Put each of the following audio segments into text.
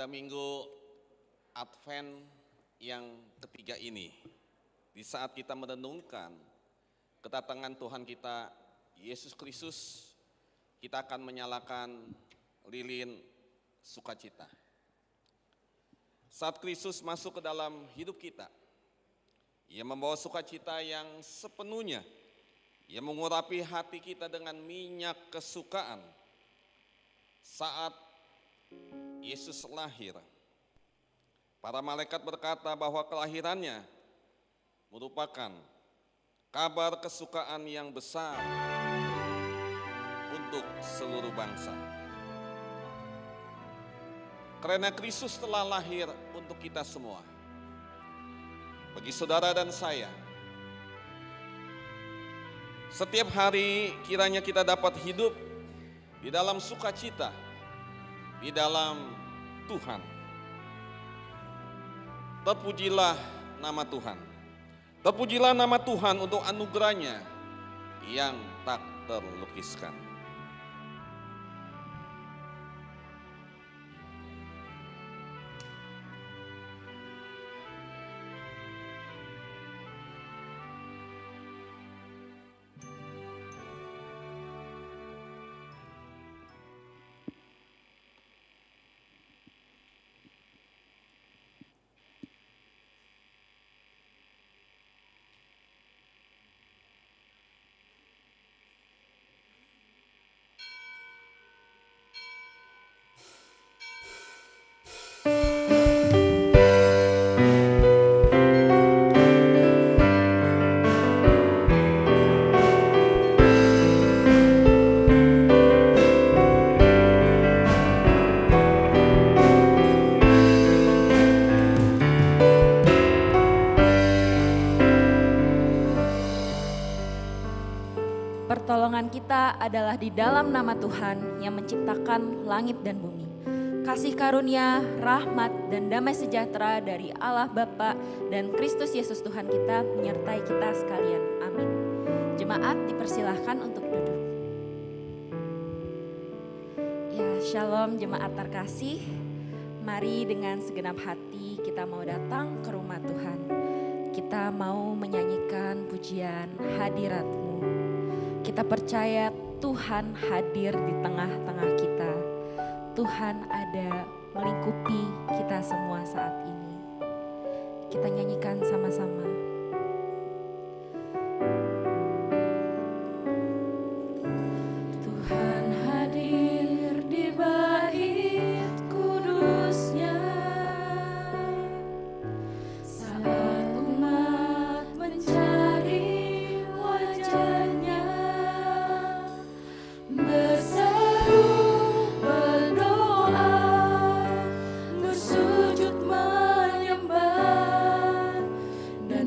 Pada minggu Advent yang ketiga ini, di saat kita merenungkan kedatangan Tuhan kita Yesus Kristus, kita akan menyalakan lilin sukacita. Saat Kristus masuk ke dalam hidup kita, Ia membawa sukacita yang sepenuhnya. Ia mengurapi hati kita dengan minyak kesukaan. Saat Yesus lahir, para malaikat berkata bahwa kelahirannya merupakan kabar kesukaan yang besar untuk seluruh bangsa. Karena Kristus telah lahir untuk kita semua. Bagi saudara dan saya, setiap hari kiranya kita dapat hidup di dalam sukacita, di dalam Tuhan. Terpujilah nama Tuhan. Terpujilah nama Tuhan untuk anugerahnya yang tak terlukiskan. Pertolongan kita adalah di dalam nama Tuhan yang menciptakan langit dan bumi. Kasih karunia, rahmat, dan damai sejahtera dari Allah Bapa dan Kristus Yesus Tuhan kita menyertai kita sekalian. Amin. Jemaat dipersilahkan untuk duduk. Ya, shalom jemaat terkasih. Mari dengan segenap hati kita mau datang ke rumah Tuhan. Kita mau menyanyikan pujian hadirat-Mu. Kita percaya Tuhan hadir di tengah-tengah kita. Tuhan ada melingkupi kita semua saat ini. Kita nyanyikan sama-sama. Tuhan hadir di bait kudusnya. Saat umat mencari wajahnya. Berseru, berdoa, bersujud menyembah dan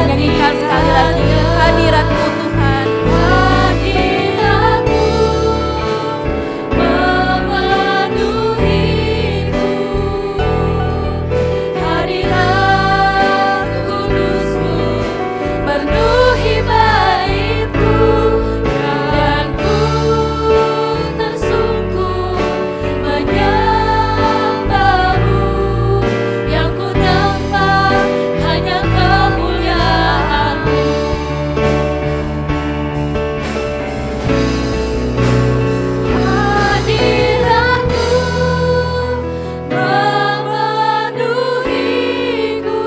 nyanyikan sekali lagi hadirat-Mu Tuhan. Hadirat-Mu memenuhiku, hadirat kudus-Mu penuhi bait-Mu, dan ku tersungkur menyembah-Mu. Yang ku nampak hanya kemuliaan-Mu. Hadirat-Mu memenuhiku,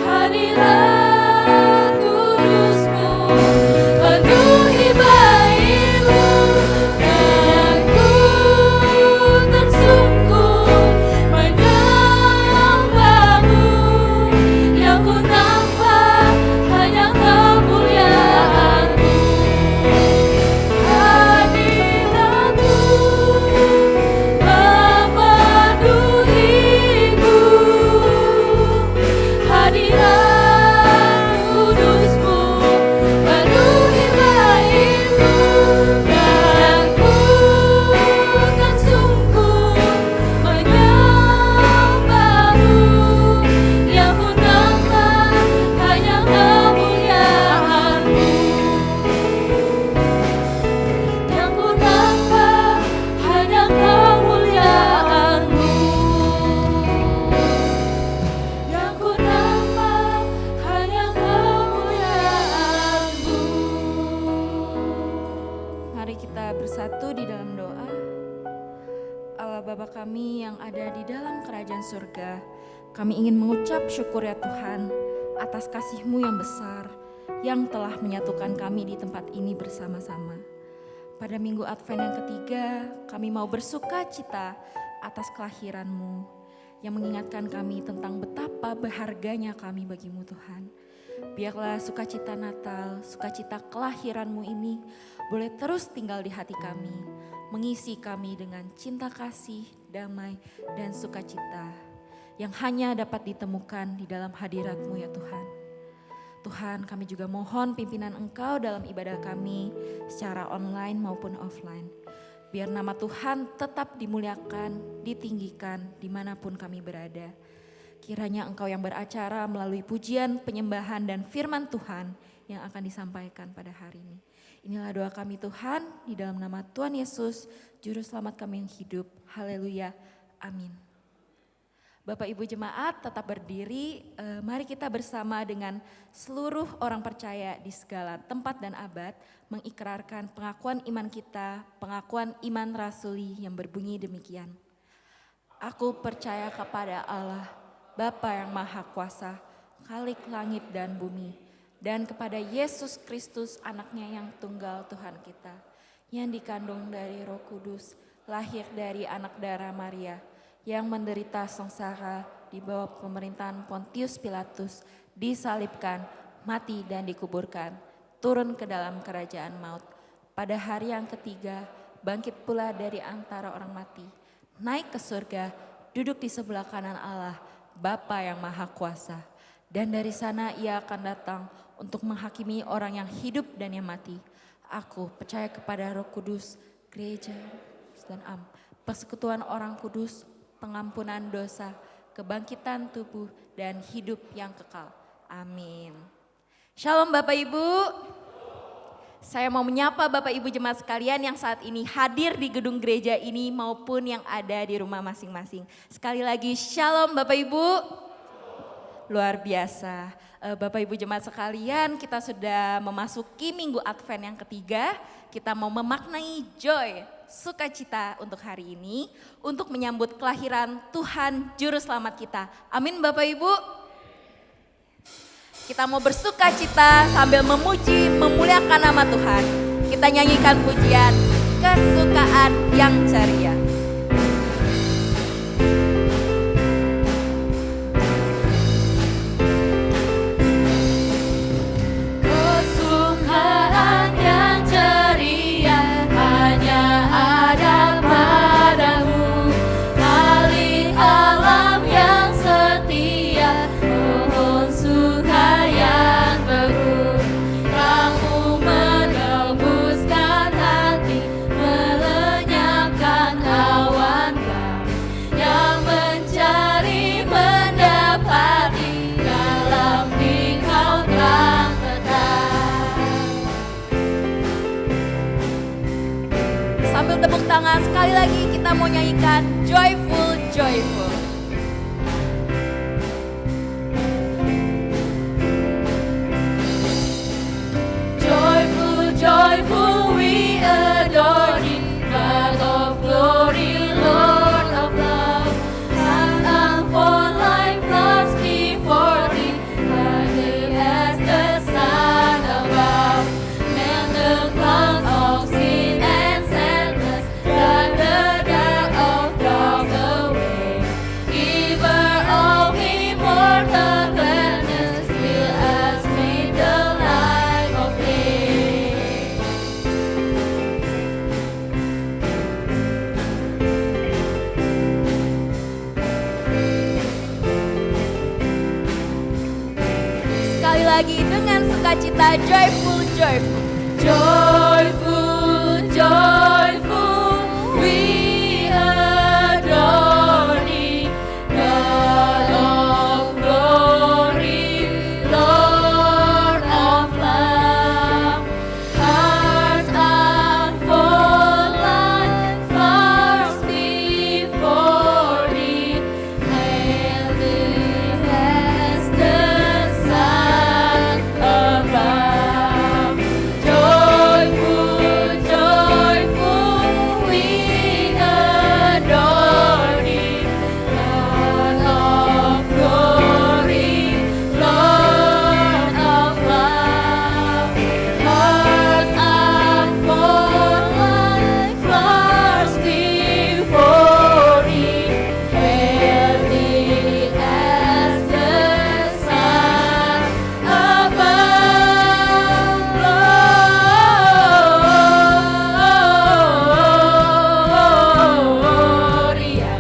hadirat kudus-Mu penuhi bait-Mu, dan ku tersungkur menyembah-Mu. Yang ku nampak hanya kemuliaan-Mu. Hadirat-Mu memenuhiku, hadirat kudus-Mu penuhi bait-Mu, dan ku tersungkur menyembah-Mu. Yang ku nampak hanya kemuliaan-Mu. Yang ku nampak hanya kemuliaan-Mu. Yang ku nampak hanya kemuliaan-Mu. Mari kita bersatu di dalam doa. Allah Bapa kami yang ada di dalam kerajaan surga, kami ingin mengucap syukur ya Tuhan atas kasih-Mu yang besar yang telah menyatukan kami di tempat ini bersama-sama. Pada minggu Advent yang ketiga, kami mau bersuka cita atas kelahiran-Mu yang mengingatkan kami tentang betapa berharganya kami bagi-Mu Tuhan. Biarlah sukacita Natal, sukacita kelahiran-Mu ini boleh terus tinggal di hati kami, mengisi kami dengan cinta kasih, damai, dan sukacita yang hanya dapat ditemukan di dalam hadirat-Mu ya Tuhan. Tuhan, kami juga mohon pimpinan Engkau dalam ibadah kami secara online maupun offline. Biar nama Tuhan tetap dimuliakan, ditinggikan dimanapun kami berada. Kiranya Engkau yang beracara melalui pujian, penyembahan, dan firman Tuhan yang akan disampaikan pada hari ini. Inilah doa kami Tuhan, di dalam nama Tuhan Yesus, Juru Selamat kami yang hidup. Haleluya, amin. Bapak Ibu Jemaat tetap berdiri, mari kita bersama dengan seluruh orang percaya di segala tempat dan abad mengikrarkan pengakuan iman kita, pengakuan iman rasuli yang berbunyi demikian. Aku percaya kepada Allah, Bapa yang Maha Kuasa, Khalik langit dan bumi, dan kepada Yesus Kristus anaknya yang tunggal Tuhan kita, yang dikandung dari Roh Kudus, lahir dari anak darah Maria, yang menderita sengsara di bawah pemerintahan Pontius Pilatus, disalibkan, mati dan dikuburkan, turun ke dalam kerajaan maut. Pada hari yang ketiga, bangkit pula dari antara orang mati, naik ke surga, duduk di sebelah kanan Allah, Bapa yang Maha Kuasa. Dan dari sana ia akan datang untuk menghakimi orang yang hidup dan yang mati. Aku percaya kepada Roh Kudus, gereja dan persekutuan orang kudus, pengampunan dosa, kebangkitan tubuh, dan hidup yang kekal. Amin. Shalom Bapak Ibu. Saya mau menyapa Bapak Ibu jemaat sekalian yang saat ini hadir di gedung gereja ini maupun yang ada di rumah masing-masing. Sekali lagi shalom Bapak Ibu. Luar biasa. Bapak Ibu jemaat sekalian, kita sudah memasuki minggu Advent yang ketiga. Kita mau memaknai joy, sukacita untuk hari ini, untuk menyambut kelahiran Tuhan Juru Selamat kita. Amin Bapak Ibu. Kita mau bersukacita sambil memuji, memuliakan nama Tuhan. Kita nyanyikan pujian kesukaan yang ceria. Kesukaan yang ceria hanya ada padamu, Khalik alam yang setia, pohon tepuk tangan sekali lagi, kita mau nyanyikan Joyful, Joyful. Joyful, joyful, we adore Thee, God of glory, Lord of love. Hands unfold like floods before Thee, high as the sun above. Man, the clouds of sin and sadness, drive the dark of doubt away. Giver of immortal gladness, fill us with the light of day. Sekali lagi dengan sukacita, Joyful, Joyful. Joyful, joyful, we adore Thee, God of glory, Lord of love. Hearts unfold like flowers before Thee, hailing as the sun above. Joyful, joyful, we adore Thee, God of glory, Lord of love. Hearts unfold like flowers before Thee, hailing as the sun above. Gloria,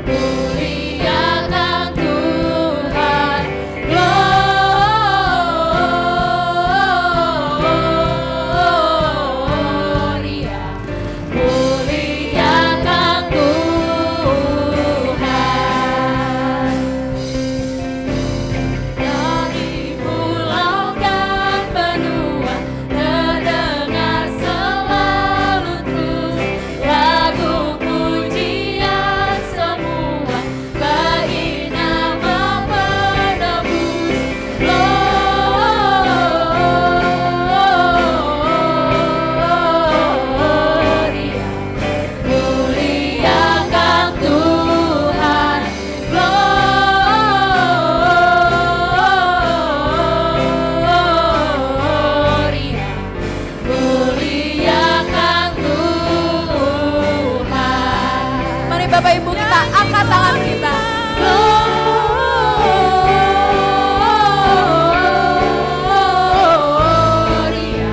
muliakan Tuhan. Gloria, muliakan Tuhan. Dari pulau dan benua terdengar selalu terus lagu pujian semua bagi nama penebus. Gloria, muliakan Tuhan. Gloria, muliakan Tuhan. Mari Bapak Ibu kita angkat tangan kita. Gloria,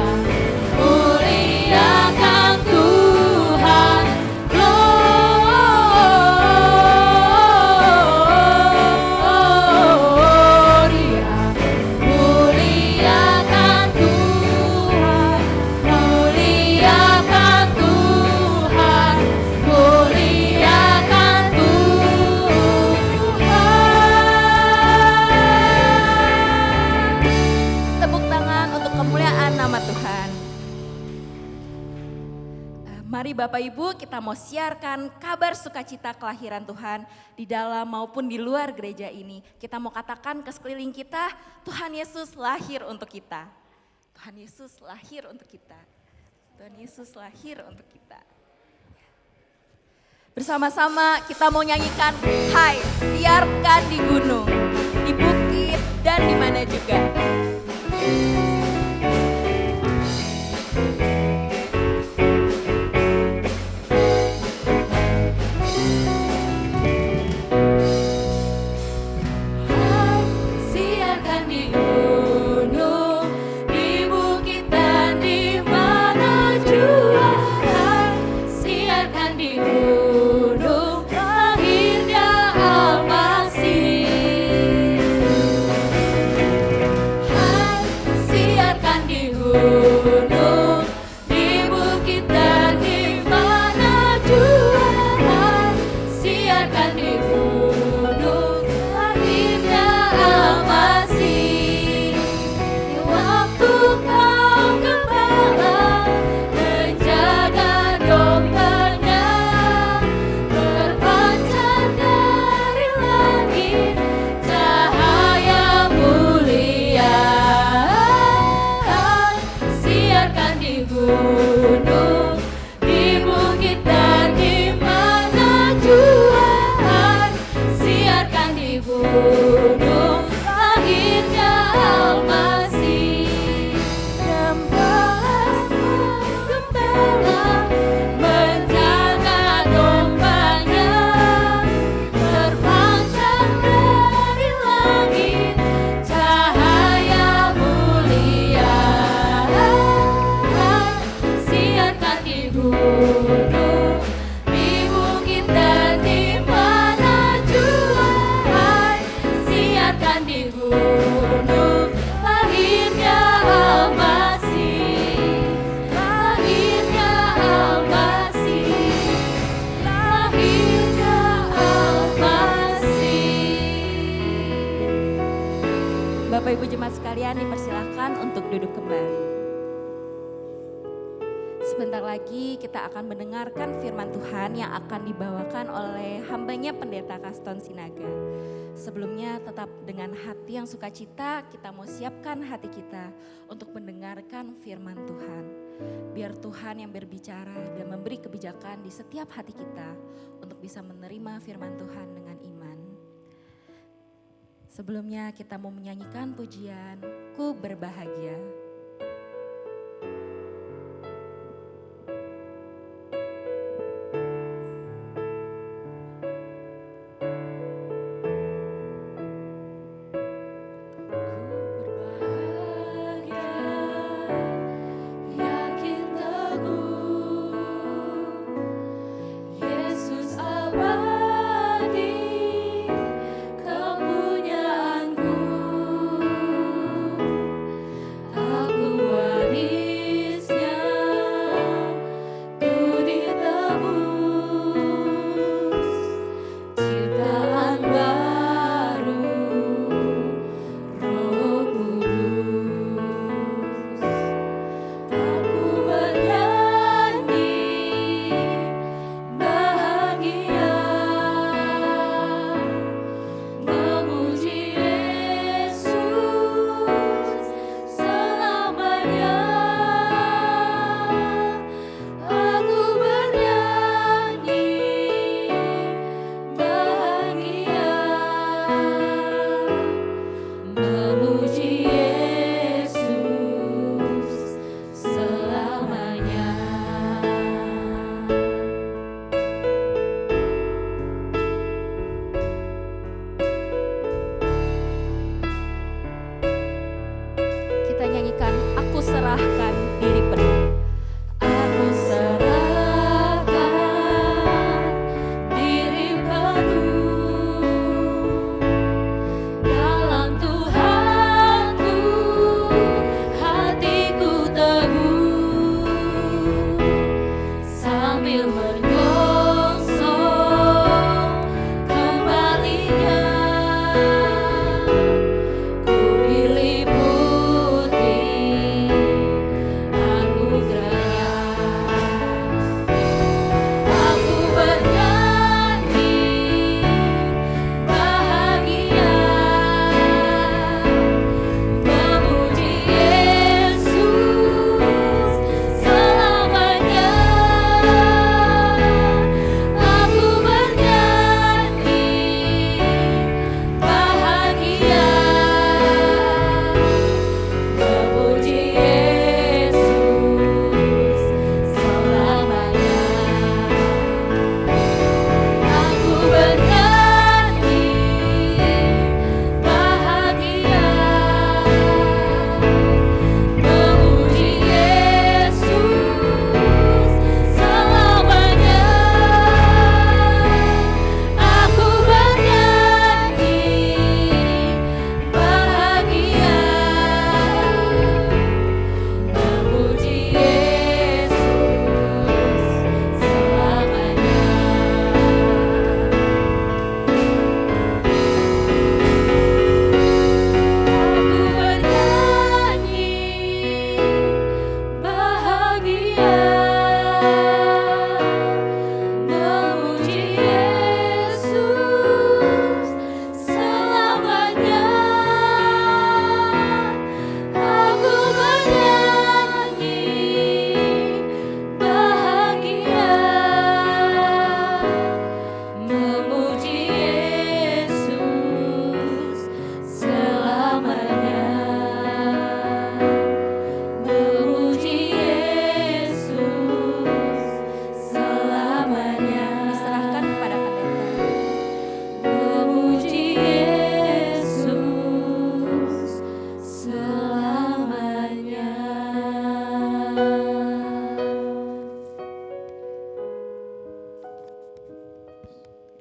muliakan Tuhan. Gloria, muliakan Tuhan. Muliakan Tuhan. Muliakan Tuhan. Tepuk tangan untuk kemuliaan nama Tuhan. Mari Bapak Ibu kita mau siarkan kabar sukacita kelahiran Tuhan di dalam maupun di luar gereja ini. Kita mau katakan ke sekeliling kita, Tuhan Yesus lahir untuk kita. Tuhan Yesus lahir untuk kita. Tuhan Yesus lahir untuk kita. Bersama-sama kita mau nyanyikan, hai, siarkan di gunung, di bukit dan di mana juga. Siarkan di gunung, di bukit dan di mana jua. Siarkan di gunung, lahirnya Al-Masih. Siarkan di gunung, di bukit dan di mana jua. Siarkan di gunung, lahirnya Al-Masih. Di waktu kau gembala menjaga domba Bapak Ibu jemaat sekalian dipersilahkan untuk duduk kembali. Sebentar lagi kita akan mendengarkan firman Tuhan yang akan dibawakan oleh hambanya Pendeta Kaston Sinaga. Sebelumnya tetap dengan hati yang sukacita kita mau siapkan hati kita untuk mendengarkan firman Tuhan. Biar Tuhan yang berbicara dan memberi kebijakan di setiap hati kita untuk bisa menerima firman Tuhan dengan iman. Sebelumnya kita mau menyanyikan pujian Ku Berbahagia.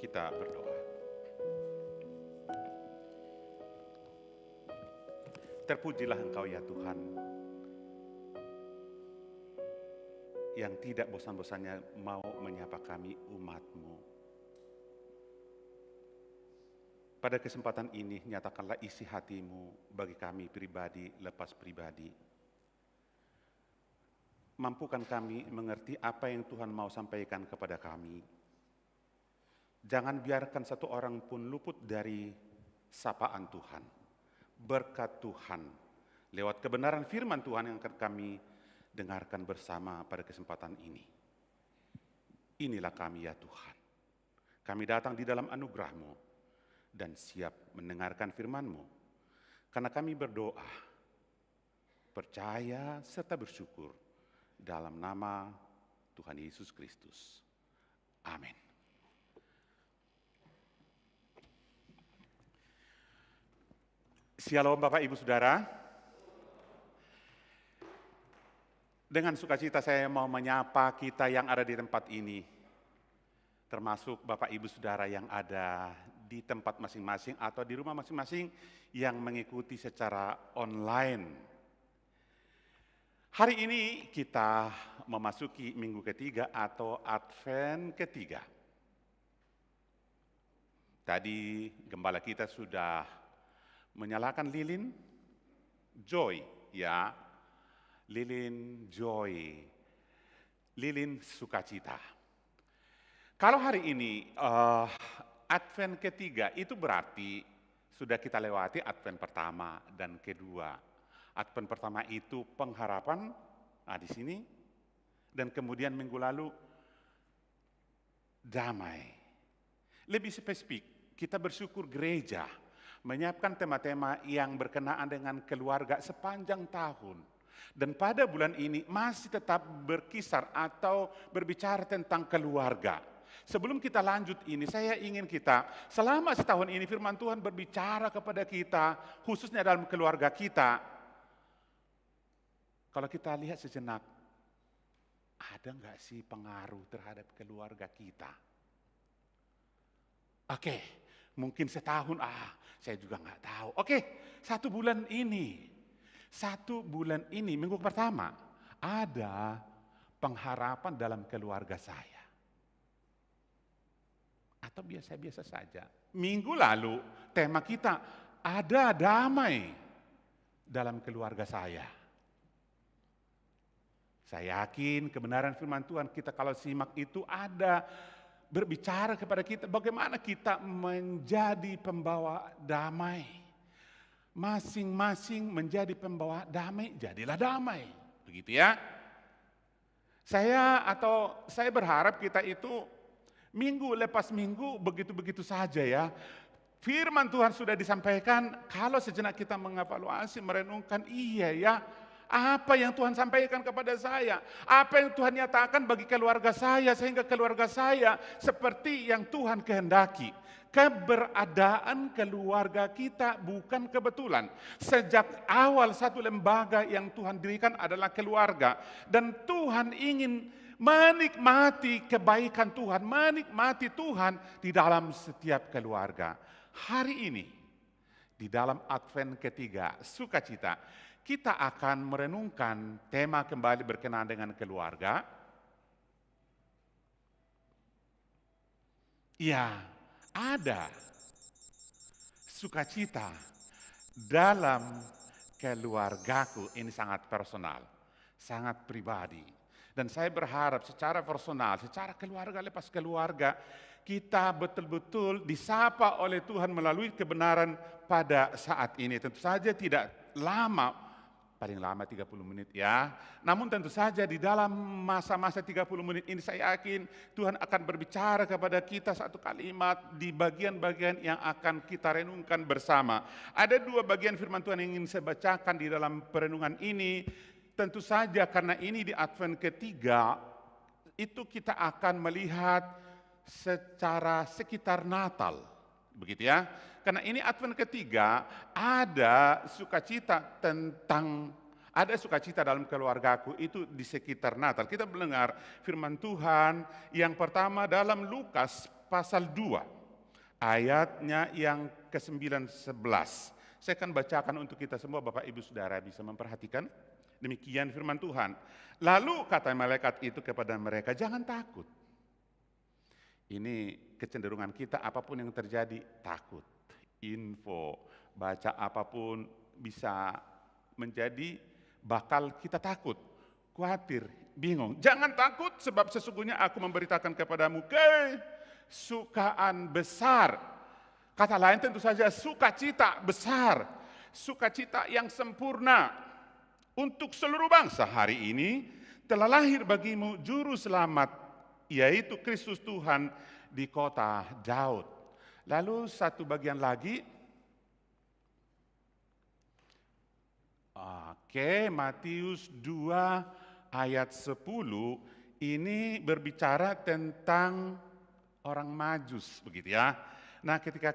Kita berdoa. Terpujilah Engkau ya Tuhan, yang tidak bosan-bosannya mau menyapa kami umat-Mu. Pada kesempatan ini, nyatakanlah isi hatimu bagi kami pribadi, lepas pribadi. Mampukan kami mengerti apa yang Tuhan mau sampaikan kepada kami. Jangan biarkan satu orang pun luput dari sapaan Tuhan, berkat Tuhan, lewat kebenaran firman Tuhan yang akan kami dengarkan bersama pada kesempatan ini. Inilah kami ya Tuhan. Kami datang di dalam anugerah-Mu dan siap mendengarkan firman-Mu. Karena kami berdoa, percaya serta bersyukur dalam nama Tuhan Yesus Kristus. Amin. Shalom Bapak Ibu Saudara. Dengan sukacita saya mau menyapa kita yang ada di tempat ini, termasuk Bapak Ibu Saudara yang ada di tempat masing-masing atau di rumah masing-masing yang mengikuti secara online. Hari ini kita memasuki minggu ketiga atau Advent ketiga. Tadi gembala kita sudah menyalakan lilin joy, ya, lilin joy, lilin sukacita. Kalau hari ini Advent ketiga itu berarti sudah kita lewati Advent pertama dan kedua. Advent pertama itu pengharapan, di sini, dan kemudian minggu lalu damai. Lebih spesifik, kita bersyukur gereja menyiapkan tema-tema yang berkenaan dengan keluarga sepanjang tahun. Dan pada bulan ini masih tetap berkisar atau berbicara tentang keluarga. Sebelum kita lanjut ini, saya ingin kita, selama setahun ini firman Tuhan berbicara kepada kita, khususnya dalam keluarga kita. Kalau kita lihat sejenak, ada nggak sih pengaruh terhadap keluarga kita? Oke, mungkin setahun, saya juga nggak tahu. Oke, 1 bulan ini, 1 bulan ini, minggu pertama, ada pengharapan dalam keluarga saya. Atau biasa-biasa saja. Minggu lalu tema kita ada damai dalam keluarga saya. Saya yakin kebenaran firman Tuhan kita kalau simak itu ada berbicara kepada kita bagaimana kita menjadi pembawa damai. Masing-masing menjadi pembawa damai, jadilah damai. Begitu ya. Saya berharap kita itu minggu lepas minggu begitu-begitu saja ya. Firman Tuhan sudah disampaikan, kalau sejenak kita mengevaluasi, merenungkan, iya ya, apa yang Tuhan sampaikan kepada saya, apa yang Tuhan nyatakan bagi keluarga saya, sehingga keluarga saya seperti yang Tuhan kehendaki. Keberadaan keluarga kita bukan kebetulan. Sejak awal satu lembaga yang Tuhan dirikan adalah keluarga. Dan Tuhan ingin menikmati kebaikan Tuhan, menikmati Tuhan di dalam setiap keluarga. Hari ini, di dalam Advent ketiga, sukacita, kita akan merenungkan tema kembali berkenaan dengan keluarga. Ya, ada sukacita dalam keluargaku. Ini sangat personal, sangat pribadi. Dan saya berharap secara personal, secara keluarga lepas keluarga, kita betul-betul disapa oleh Tuhan melalui kebenaran pada saat ini. Tentu saja tidak lama, paling lama 30 menit ya. Namun tentu saja di dalam masa-masa 30 menit ini saya yakin Tuhan akan berbicara kepada kita satu kalimat di bagian-bagian yang akan kita renungkan bersama. Ada 2 bagian firman Tuhan yang ingin saya bacakan di dalam perenungan ini. Tentu saja karena ini di Advent ketiga, itu kita akan melihat secara sekitar Natal. Begitu ya. Karena ini Advent ketiga, ada sukacita dalam keluargaku itu di sekitar Natal. Kita mendengar firman Tuhan yang pertama dalam Lukas pasal 2, ayatnya yang ke-9-11. Saya akan bacakan untuk kita semua, Bapak Ibu Saudara bisa memperhatikan. Demikian firman Tuhan. Lalu kata malaikat itu kepada mereka, jangan takut. Ini kecenderungan kita apapun yang terjadi takut. info, baca apapun bisa menjadi bakal kita takut, khawatir, bingung. Jangan takut sebab sesungguhnya aku memberitakan kepadamu kesukaan besar. Kata lain tentu saja sukacita besar, sukacita yang sempurna untuk seluruh bangsa. Hari ini telah lahir bagimu juru selamat, yaitu Kristus Tuhan di kota Daud. Lalu satu bagian lagi, Matius 2 ayat 10 ini berbicara tentang orang Majus, begitu ya. Nah, ketika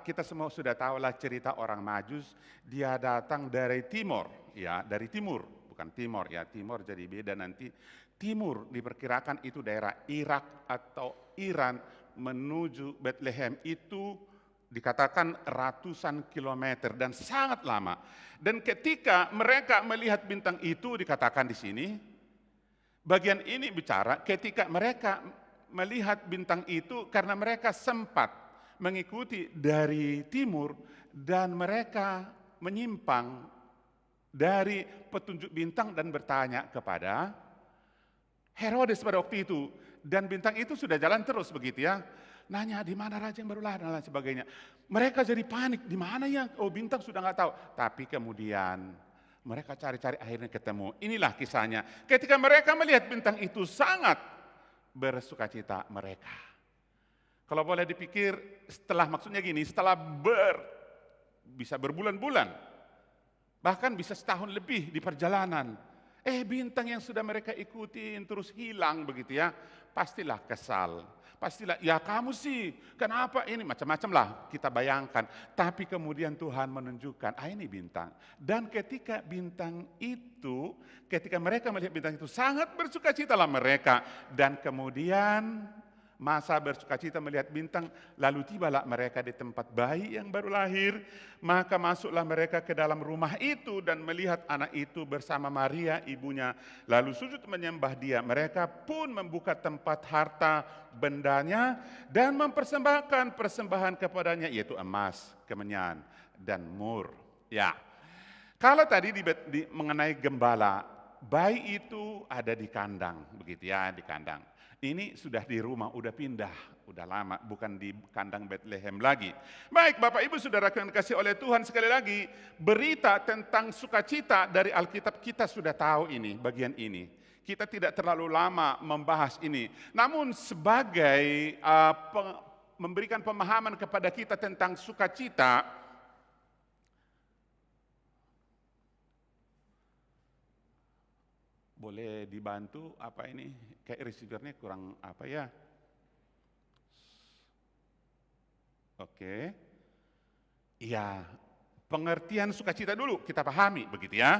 kita semua sudah tahulah cerita orang Majus, dia datang dari timur, ya, dari timur, bukan timur ya, timur jadi beda nanti. Timur diperkirakan itu daerah Irak atau Iran menuju Bethlehem itu dikatakan ratusan kilometer dan sangat lama. Dan ketika mereka melihat bintang itu, dikatakan di sini, bagian ini bicara ketika mereka melihat bintang itu karena mereka sempat mengikuti dari timur dan mereka menyimpang dari petunjuk bintang dan bertanya kepada Herodes pada waktu itu. Dan bintang itu sudah jalan terus begitu ya. Nanya di mana raja yang baru lahir dan lain sebagainya. Mereka jadi panik, di mana ya? Oh, bintang sudah nggak tahu. Tapi kemudian mereka cari-cari akhirnya ketemu. Inilah kisahnya. Ketika mereka melihat bintang itu sangat bersukacita mereka. Kalau boleh dipikir maksudnya gini, setelah bisa berbulan-bulan, bahkan bisa setahun lebih di perjalanan, bintang yang sudah mereka ikutin terus hilang begitu ya, pastilah kesal, pastilah ya kamu sih, kenapa ini, macam-macam lah kita bayangkan. Tapi kemudian Tuhan menunjukkan, ini bintang. Dan ketika mereka melihat bintang itu, sangat bersukacitalah mereka. Dan kemudian masa bersukacita melihat bintang, lalu tibalah mereka di tempat bayi yang baru lahir. Maka masuklah mereka ke dalam rumah itu dan melihat anak itu bersama Maria ibunya, lalu sujud menyembah dia. Mereka pun membuka tempat harta bendanya dan mempersembahkan persembahan kepadanya, yaitu emas, kemenyan, dan mur. Ya, kalau tadi mengenai gembala, bayi itu ada di kandang, begitu ya, di kandang. Ini sudah di rumah, udah pindah, udah lama, bukan di kandang Bethlehem lagi. Baik, Bapak Ibu Saudara yang dikasihi oleh Tuhan, sekali lagi berita tentang sukacita dari Alkitab kita sudah tahu ini, bagian ini. Kita tidak terlalu lama membahas ini. Namun sebagai memberikan pemahaman kepada kita tentang sukacita, boleh dibantu apa ini? Kayak receivernya kurang apa ya? Oke. Iya, pengertian sukacita dulu kita pahami begitu ya.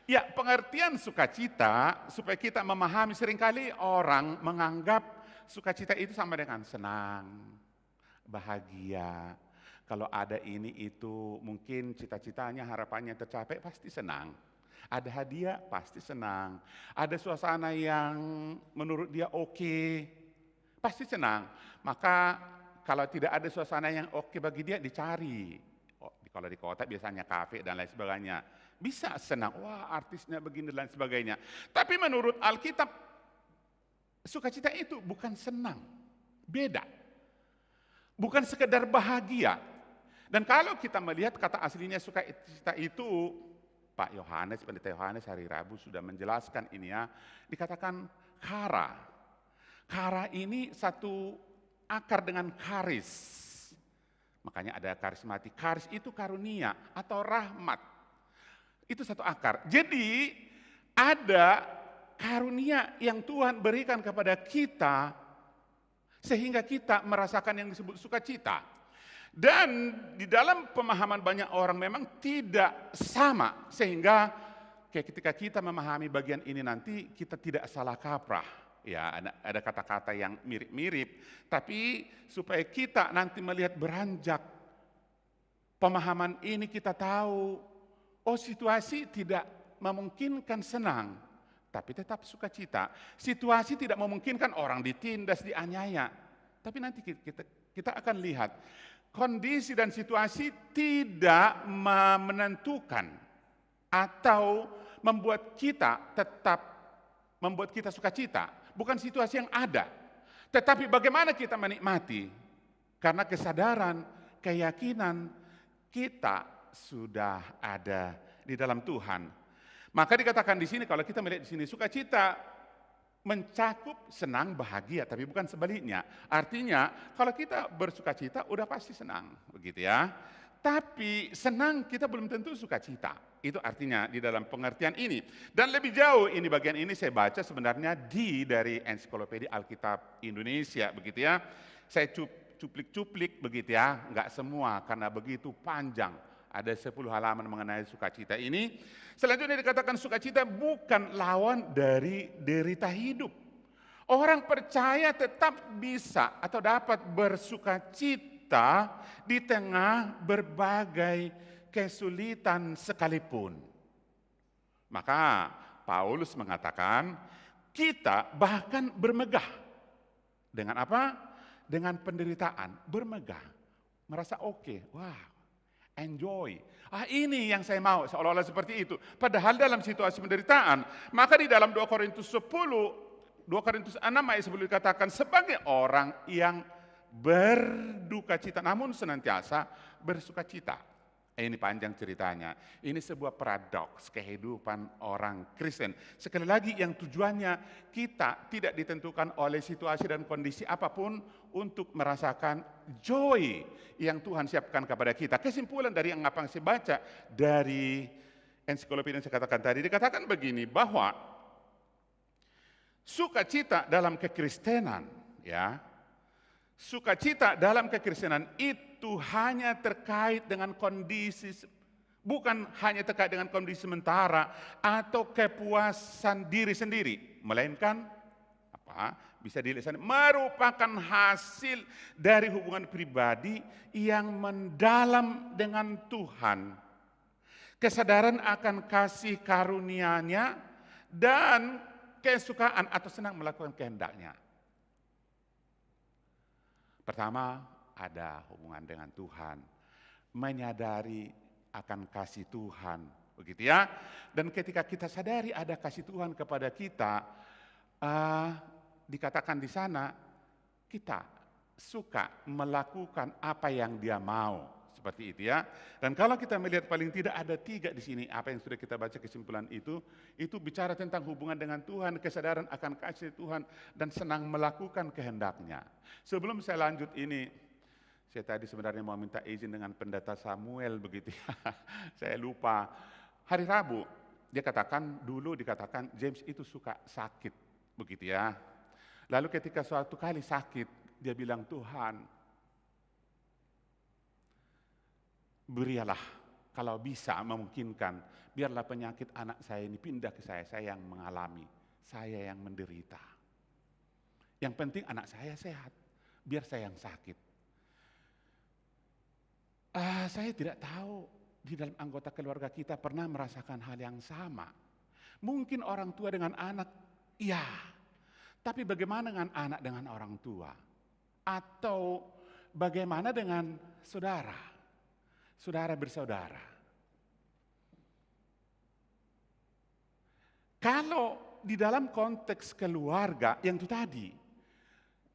Ya, pengertian sukacita supaya kita memahami, seringkali orang menganggap sukacita itu sama dengan senang, bahagia. Kalau ada ini itu mungkin cita-citanya, harapannya tercapai pasti senang. Ada hadiah pasti senang. Ada suasana yang menurut dia oke, pasti senang. Maka kalau tidak ada suasana yang oke bagi dia, dicari. Kalau di kota biasanya kafe dan lain sebagainya. Bisa senang, wah artisnya begini dan lain sebagainya. Tapi menurut Alkitab, sukacita itu bukan senang, beda. Bukan sekedar bahagia. Dan kalau kita melihat kata aslinya sukacita itu, Pak Yohanes, Pendeta Yohanes hari Rabu sudah menjelaskan ini ya, dikatakan kara. Kara ini satu akar dengan karis. Makanya ada karismatik. Karis itu karunia atau rahmat. Itu satu akar. Jadi ada karunia yang Tuhan berikan kepada kita sehingga kita merasakan yang disebut sukacita. Dan di dalam pemahaman banyak orang memang tidak sama, sehingga ketika kita memahami bagian ini nanti kita tidak salah kaprah. Ya, ada kata-kata yang mirip-mirip, tapi supaya kita nanti melihat beranjak pemahaman ini, kita tahu, situasi tidak memungkinkan senang, tapi tetap sukacita. Situasi tidak memungkinkan orang ditindas, dianiaya, tapi nanti kita akan lihat kondisi dan situasi tidak menentukan atau membuat kita sukacita. Bukan situasi yang ada, tetapi bagaimana kita menikmati, karena kesadaran, keyakinan kita sudah ada di dalam Tuhan. Maka dikatakan di sini, kalau kita melihat di sini, sukacita mencakup senang, bahagia, tapi bukan sebaliknya. Artinya kalau kita bersukacita udah pasti senang, begitu ya. Tapi senang kita belum tentu sukacita. Itu artinya di dalam pengertian ini. Dan lebih jauh ini, bagian ini saya baca sebenarnya dari Ensiklopedia Alkitab Indonesia, begitu ya. Saya cuplik-cuplik begitu ya, enggak semua karena begitu panjang. Ada 10 halaman mengenai sukacita ini. Selanjutnya dikatakan sukacita bukan lawan dari derita hidup. Orang percaya tetap bisa atau dapat bersukacita di tengah berbagai kesulitan sekalipun. Maka Paulus mengatakan kita bahkan bermegah. Dengan apa? Dengan penderitaan, bermegah. Merasa oke, wow. Enjoy. Ini yang saya mau, seolah-olah seperti itu. Padahal dalam situasi penderitaan, maka di dalam 2 Korintus 6 ayat 10 dikatakan sebagai orang yang berduka cita namun senantiasa bersuka cita. Ini panjang ceritanya. Ini sebuah paradoks kehidupan orang Kristen. Sekali lagi yang tujuannya kita tidak ditentukan oleh situasi dan kondisi apapun untuk merasakan joy yang Tuhan siapkan kepada kita. Kesimpulan dari apa yang saya baca dari ensiklopedia yang saya katakan tadi, dikatakan begini, bahwa sukacita dalam kekristenan, ya, sukacita dalam kekristenan itu hanya terkait dengan kondisi, bukan hanya terkait dengan kondisi sementara atau kepuasan diri sendiri, melainkan bisa dilihat merupakan hasil dari hubungan pribadi yang mendalam dengan Tuhan, kesadaran akan kasih karunia-Nya dan kesukaan atau senang melakukan kehendak-Nya. Pertama, ada hubungan dengan Tuhan, menyadari akan kasih Tuhan, begitu ya. Dan ketika kita sadari ada kasih Tuhan kepada kita, dikatakan di sana kita suka melakukan apa yang Dia mau, seperti itu ya. Dan kalau kita melihat paling tidak ada 3 di sini, apa yang sudah kita baca kesimpulan itu bicara tentang hubungan dengan Tuhan, kesadaran akan kasih Tuhan, dan senang melakukan kehendak-Nya. Sebelum saya lanjut ini, saya tadi sebenarnya mau minta izin dengan pendeta Samuel, begitu ya. Saya lupa. Hari Rabu dulu dikatakan James itu suka sakit, begitu ya. Lalu ketika suatu kali sakit, dia bilang, Tuhan, berilah kalau bisa memungkinkan, biarlah penyakit anak saya ini pindah ke saya yang mengalami, saya yang menderita. Yang penting anak saya sehat, biar saya yang sakit. Saya tidak tahu di dalam anggota keluarga kita pernah merasakan hal yang sama. Mungkin orang tua dengan anak, iya. Tapi bagaimana dengan anak dengan orang tua? Atau bagaimana dengan saudara? Saudara bersaudara. Kalau di dalam konteks keluarga yang itu tadi,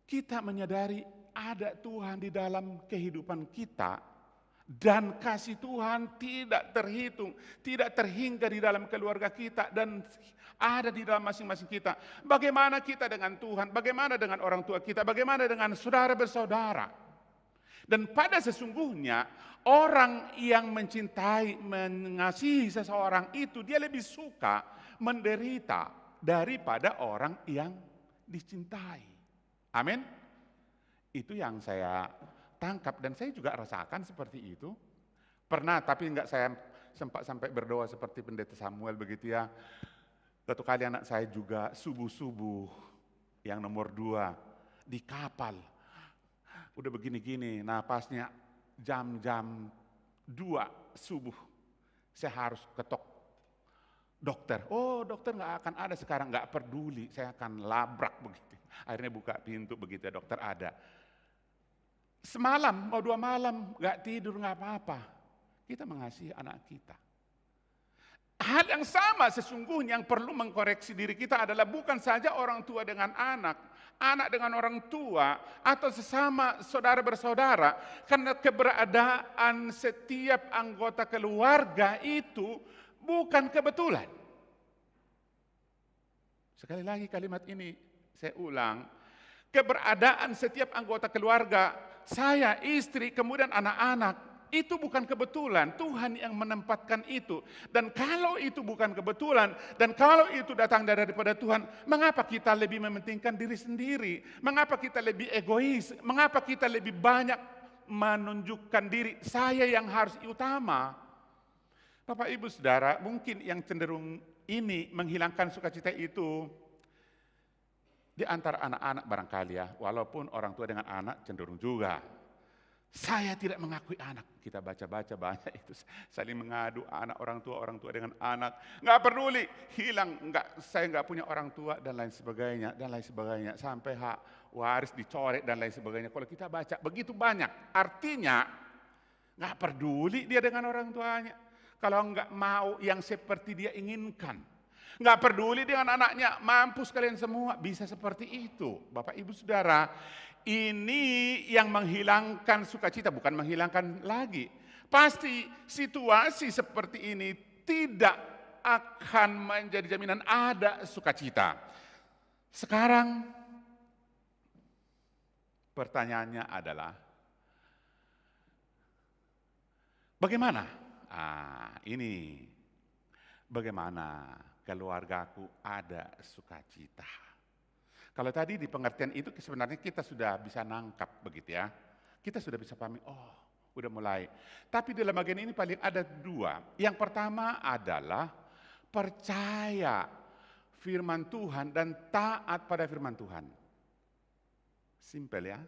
kita menyadari ada Tuhan di dalam kehidupan kita, dan kasih Tuhan tidak terhitung, tidak terhingga di dalam keluarga kita dan ada di dalam masing-masing kita. Bagaimana kita dengan Tuhan, bagaimana dengan orang tua kita, bagaimana dengan saudara bersaudara. Dan pada sesungguhnya orang yang mencintai, mengasihi seseorang itu, dia lebih suka menderita daripada orang yang dicintai. Amin. Itu yang saya tangkap dan saya juga rasakan seperti itu. Pernah, tapi enggak saya sempat sampai berdoa seperti pendeta Samuel, begitu ya. Satu kali anak saya juga subuh-subuh yang nomor 2 di kapal. Udah begini-gini, napasnya jam-jam 2 subuh. Saya harus ketok dokter. Oh, dokter nggak akan ada sekarang, nggak peduli. Saya akan labrak begitu. Akhirnya buka pintu begitu, dokter ada. semalam, mau 2 malam, gak tidur, gak apa-apa. Kita mengasihi anak kita. Hal yang sama sesungguhnya yang perlu mengkoreksi diri kita adalah bukan saja orang tua dengan anak, anak dengan orang tua, atau sesama saudara bersaudara. Karena keberadaan setiap anggota keluarga itu bukan kebetulan. Sekali lagi kalimat ini saya ulang. Keberadaan setiap anggota keluarga, saya, istri, kemudian anak-anak, itu bukan kebetulan. Tuhan yang menempatkan itu. Dan kalau itu bukan kebetulan, dan kalau itu datang daripada Tuhan, mengapa kita lebih mementingkan diri sendiri? Mengapa kita lebih egois? Mengapa kita lebih banyak menunjukkan diri, saya yang harus utama? Bapak Ibu Saudara, mungkin yang cenderung ini menghilangkan sukacita itu di antara anak-anak barangkali ya, walaupun orang tua dengan anak cenderung juga. Saya tidak mengakui anak. Kita baca-baca banyak itu saling mengadu anak orang tua dengan anak. Nggak peduli, hilang, saya nggak punya orang tua dan lain sebagainya, sampai hak waris dicoret dan lain sebagainya. Kalau kita baca begitu banyak, artinya nggak peduli dia dengan orang tuanya. Kalau nggak mau yang seperti dia inginkan, nggak peduli dengan anaknya, mampus kalian semua, bisa seperti itu. Bapak Ibu Saudara, ini yang menghilangkan sukacita, bukan menghilangkan lagi. Pasti situasi seperti ini tidak akan menjadi jaminan ada sukacita. Sekarang pertanyaannya adalah, bagaimana? Ini bagaimana keluargaku ada sukacita. Kalau tadi di pengertian itu sebenarnya kita sudah bisa nangkap begitu ya. Kita sudah bisa pahami, oh udah mulai. Tapi dalam bagian ini paling ada 2. Yang pertama adalah percaya firman Tuhan dan taat pada firman Tuhan. Simpel ya.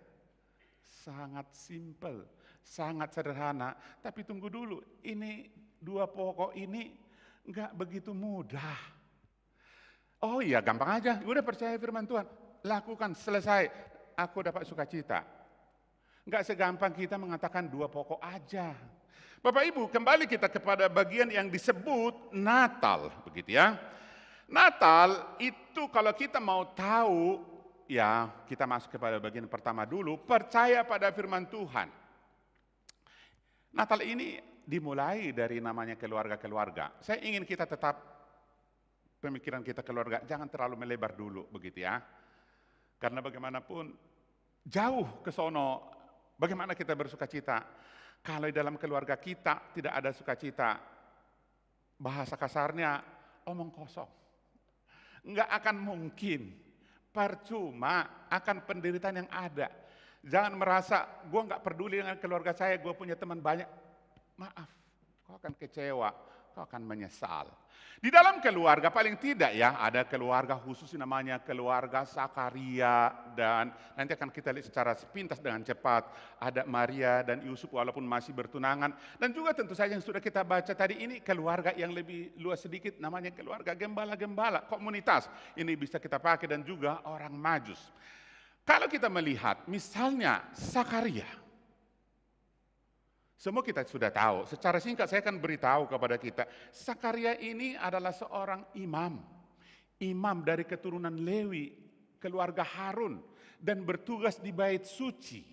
Sangat simpel, sangat sederhana. Tapi tunggu dulu, ini 2 pokok ini enggak begitu mudah. Oh iya, gampang aja. Udah percaya firman Tuhan, lakukan, selesai. Aku dapat sukacita. Enggak segampang kita mengatakan 2 pokok aja. Bapak Ibu, kembali kita kepada bagian yang disebut Natal, begitu ya. Natal itu kalau kita mau tahu, ya, kita masuk kepada bagian pertama dulu, percaya pada firman Tuhan. Natal ini dimulai dari namanya keluarga-keluarga. Saya ingin kita tetap, pemikiran kita keluarga, jangan terlalu melebar dulu, begitu ya. Karena bagaimanapun, jauh ke sono, bagaimana kita bersukacita? Kalau di dalam keluarga kita tidak ada sukacita, bahasa kasarnya, omong kosong. Enggak akan mungkin. Percuma akan penderitaan yang ada. Jangan merasa, gue nggak peduli dengan keluarga saya, gue punya teman banyak. Maaf, kau akan kecewa, kau akan menyesal. Di dalam keluarga paling tidak ya, ada keluarga khusus namanya keluarga Zakaria, dan nanti akan kita lihat secara sepintas dengan cepat. Ada Maria dan Yusuf walaupun masih bertunangan. Dan juga tentu saja yang sudah kita baca tadi ini keluarga yang lebih luas sedikit namanya keluarga gembala-gembala, komunitas. Ini bisa kita pakai dan juga orang Majus. Kalau kita melihat misalnya Zakaria, semua kita sudah tahu. Secara singkat saya akan beritahu kepada kita. Zakaria ini adalah seorang imam. Imam dari keturunan Lewi, keluarga Harun. Dan bertugas di bait suci.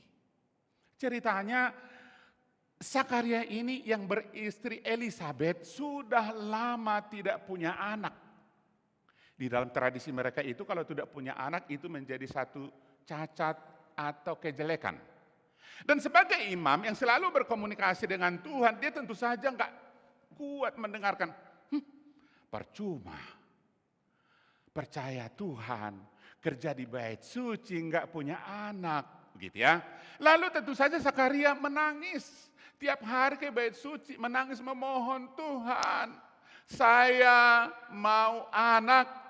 Ceritanya Zakaria ini yang beristri Elisabeth sudah lama tidak punya anak. Di dalam tradisi mereka itu kalau tidak punya anak itu menjadi satu cacat atau kejelekan. Dan sebagai imam yang selalu berkomunikasi dengan Tuhan, dia tentu saja nggak kuat mendengarkan. Percuma. Percaya Tuhan, kerja di bait suci, nggak punya anak, begitu ya. Lalu tentu saja Zakaria menangis tiap hari ke bait suci, menangis memohon Tuhan, saya mau anak.